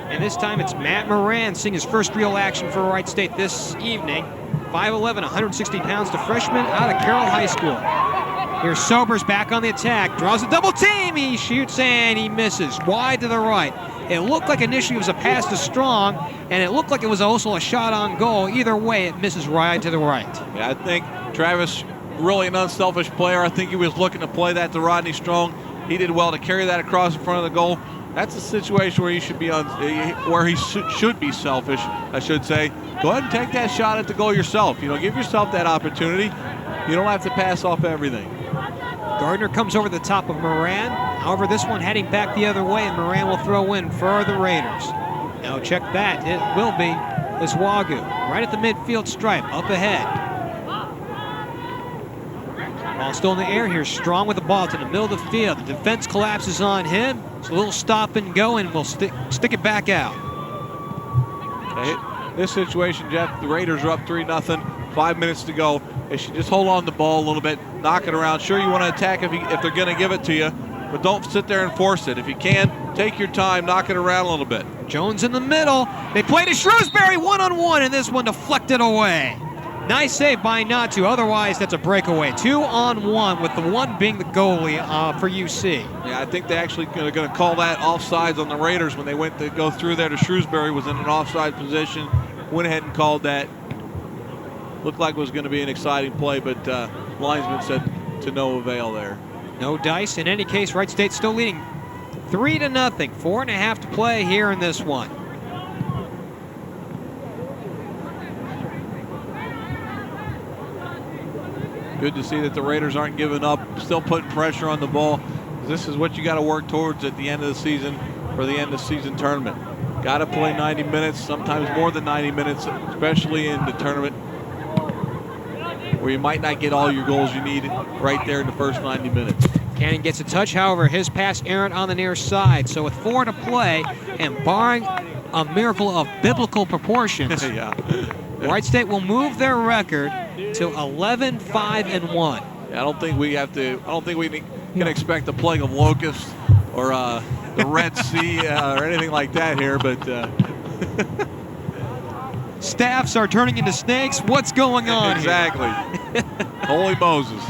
And this time it's Matt Moran seeing his first real action for Wright State this evening. 5'11", 160 pounds, the freshman out of Carroll High School. Here's Sobers back on the attack, draws a double team, he shoots and he misses, wide to the right. It looked like initially it was a pass to Strong, and it looked like it was also a shot on goal. Either way, it misses wide to the right. Yeah, I think Travis, really an unselfish player. I think he was looking to play that to Rodney Strong. He did well to carry that across in front of the goal. That's a situation where he should be should be selfish, I should say. Go ahead and take that shot at the goal yourself. You know, give yourself that opportunity. You don't have to pass off everything. Gardner comes over the top of Moran. However, this one heading back the other way, and Moran will throw in for the Raiders. Now check that. It will be Iswagu right at the midfield stripe, up ahead. Ball still in the air here. Strong with the ball to the middle of the field. The defense collapses on him. It's a little stop and go, and we'll stick it back out. This situation, Jeff, the Raiders are up 3-0, 5 minutes to go. They should just hold on to the ball a little bit, knock it around. Sure, you want to attack if they're going to give it to you, but don't sit there and force it. If you can, take your time, knock it around a little bit. Jones in the middle. They play to Shrewsbury one-on-one, and this one deflected away. Nice save by Natu. Otherwise, that's a breakaway. 2-on-1, with the one being the goalie for UC. Yeah, I think they actually are going to call that offsides on the Raiders when they went to go through there to Shrewsbury, was in an offside position. Went ahead and called that. Looked like it was going to be an exciting play, but linesman said to no avail there. No dice. In any case, Wright State still leading 3-0. 4.5 to play here in this one. Good to see that the Raiders aren't giving up, still putting pressure on the ball. This is what you got to work towards at the end of the season for the end of season tournament. Got to play 90 minutes, sometimes more than 90 minutes, especially in the tournament where you might not get all your goals you need right there in the first 90 minutes. Cannon gets a touch, however, his pass errant on the near side. So with 4 to play, and barring a miracle of biblical proportions, Yeah. Wright State will move their record to 11-5-1. I don't think we can expect the plague of locusts or the Red Sea or anything like that here, but Staffs are turning into snakes. What's going on exactly. Holy Moses.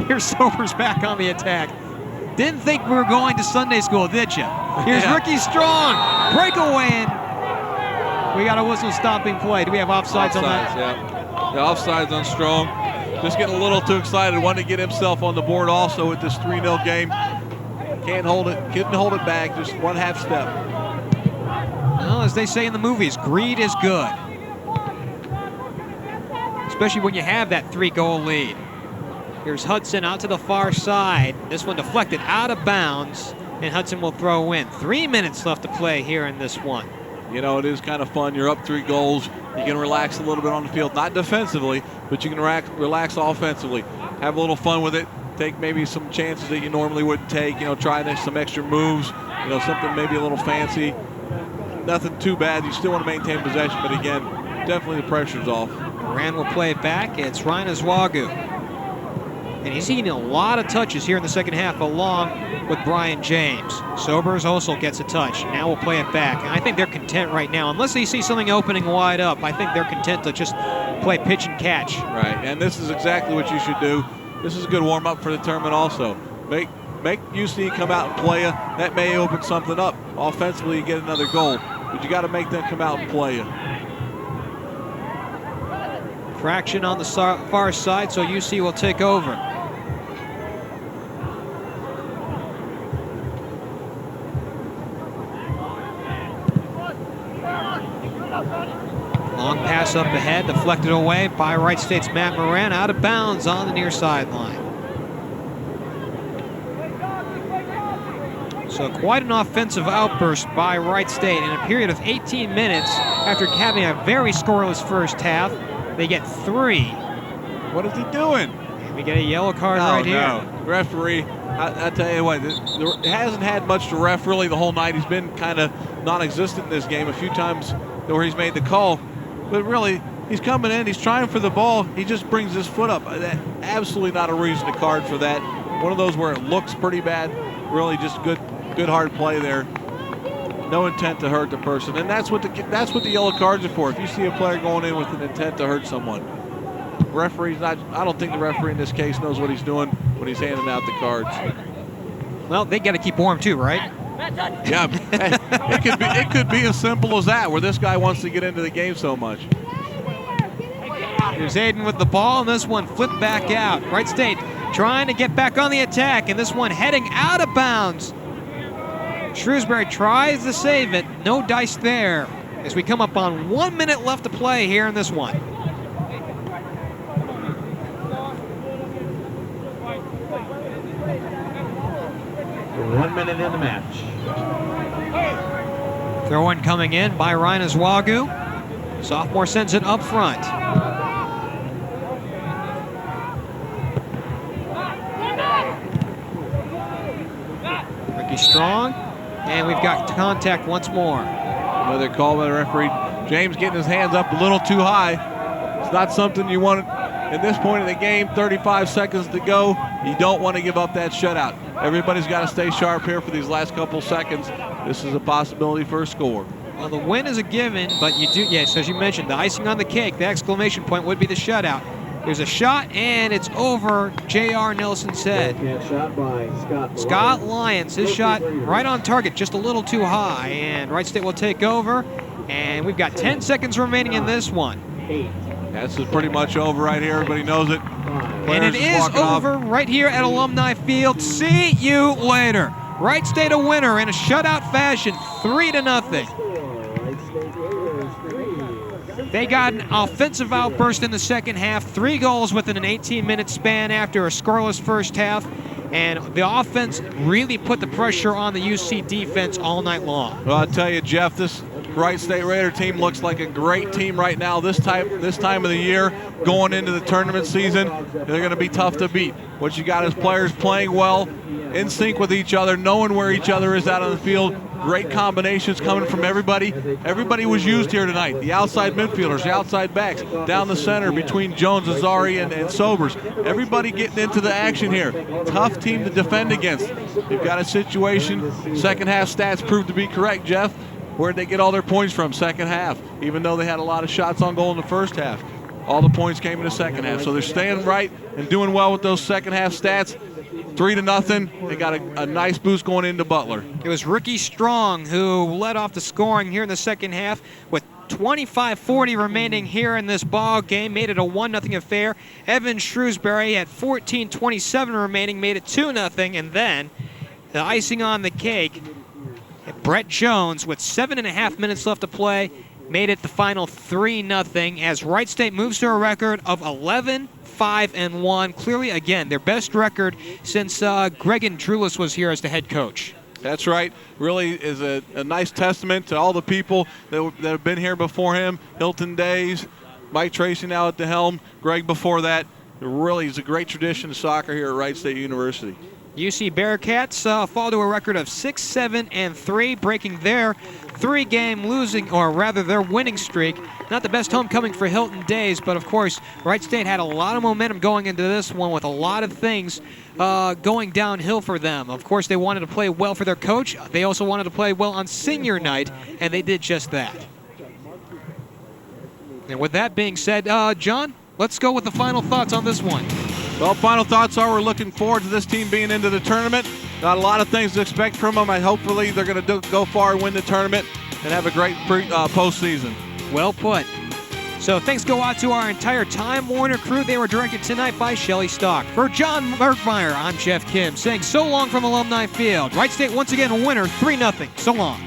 Here's Sobers back on the attack. Didn't think we were going to Sunday school, did you? Here's Yeah. Ricky Strong. Breakaway, and we got a whistle stopping play. Do we have offsides on that? Yeah. The offsides on Strong. Just getting a little too excited. Wanted to get himself on the board also with this 3-0 game. Couldn't hold it back. Just one half step. Well, as they say in the movies, greed is good. Especially when you have that 3-goal lead. Here's Hudson out to the far side. This one deflected out of bounds, and Hudson will throw in. 3 minutes left to play here in this one. You know, it is kind of fun. You're up 3 goals. You can relax a little bit on the field. Not defensively, but you can relax offensively. Have a little fun with it. Take maybe some chances that you normally wouldn't take. You know, try some extra moves. You know, something maybe a little fancy. Nothing too bad. You still want to maintain possession, but again, definitely the pressure's off. Moran will play it back. It's Ryan Iswagu. And he's seen a lot of touches here in the second half along with Brian James. Sobers also gets a touch. Now we'll play it back. And I think they're content right now. Unless they see something opening wide up, I think they're content to just play pitch and catch. Right, and this is exactly what you should do. This is a good warm-up for the tournament also. Make UC come out and play you. That may open something up. Offensively, you get another goal. But you got to make them come out and play you. Fraction on the far side, so UC will take over. Long pass up ahead, deflected away by Wright State's Matt Moran, out of bounds on the near sideline. So quite an offensive outburst by Wright State in a period of 18 minutes after having a very scoreless first half. They get 3. What is he doing? And we get a yellow card right here. Referee, I tell you what, it hasn't had much to ref really the whole night. He's been kind of non-existent in this game a few times where he's made the call. But really, he's coming in, he's trying for the ball, he just brings his foot up. Absolutely not a reason to card for that. One of those where it looks pretty bad. Really just good hard play there. no intent to hurt the person, and that's what the yellow cards are for. If you see a player going in with an intent to hurt someone, referee's not. I don't think the referee in this case knows what he's doing when he's handing out the cards. Well, they got to keep warm too, right? Yeah, it could be as simple as that, where this guy wants to get into the game so much. Here's Aiden with the ball, and this one flipped back out. Wright State trying to get back on the attack, and this one heading out of bounds. Shrewsbury tries to save it. No dice there as we come up on 1 minute left to play here in this one. 1 minute in the match. Throw-in coming in by Ryan Aswagu. Sophomore sends it up front. Ricky Strong, and we've got contact once more. Another call by the referee. James getting his hands up a little too high. It's not something you want at this point in the game. 35 seconds to go. You don't want to give up that shutout. Everybody's got to stay sharp here for these last couple seconds. This is a possibility for a score. Well, the win is a given, but you do, yes, as you mentioned, the icing on the cake, the exclamation point would be the shutout. There's a shot, and it's over J.R. Nelson's head. Shot by Scott Lyons, his shot right on target, just a little too high, and Wright State will take over, and we've got 10 seconds remaining in this one. This is pretty much over right here. Everybody knows it. And it is over right here at Alumni Field. See you later. Wright State a winner in a shutout fashion, 3-0. They got an offensive outburst in the second half, 3 goals within an 18-minute span after a scoreless first half, and the offense really put the pressure on the UC defense all night long. Well, I'll tell you, Jeff, this Wright State Raider team looks like a great team right now. This time of the year, going into the tournament season, they're going to be tough to beat. What you got is players playing well, in sync with each other, knowing where each other is out on the field. Great combinations coming from everybody. Everybody was used here tonight. The outside midfielders, the outside backs, down the center between Jones, Azari, and Sobers. Everybody getting into the action here. Tough team to defend against. They've got a situation. Second half stats proved to be correct, Jeff. Where'd they get all their points from second half? Even though they had a lot of shots on goal in the first half, all the points came in the second half. So they're staying right and doing well with those second half stats. 3-0. They got a nice boost going into Butler. It was Ricky Strong who led off the scoring here in the second half with 25:40 remaining here in this ball game, made it a 1-0 affair. Evan Shrewsbury at 14:27 remaining made it 2-0, and then the icing on the cake, Brett Jones with 7.5 minutes left to play made it the final 3-0 as Wright State moves to a record of 11-5-1. Clearly, again, their best record since Greg Andrulis was here as the head coach. That's right. Really is a nice testament to all the people that have been here before him. Hilton Days, Mike Tracy now at the helm, Greg before that. It really is a great tradition of soccer here at Wright State University. UC Bearcats fall to a record of 6-7-3, breaking their 3-game losing, or rather their winning streak. Not the best homecoming for Hilton Days, but of course, Wright State had a lot of momentum going into this one with a lot of things going downhill for them. Of course, they wanted to play well for their coach. They also wanted to play well on senior night, and they did just that. And with that being said, John, let's go with the final thoughts on this one. Well, final thoughts are we're looking forward to this team being into the tournament. Got a lot of things to expect from them. Hopefully they're going to go far and win the tournament and have a great postseason. Well put. So thanks go out to our entire Time Warner crew. They were directed tonight by Shelley Stock. For John Bergmeier, I'm Geoff Kim saying so long from Alumni Field. Wright State once again a winner, 3-0. So long.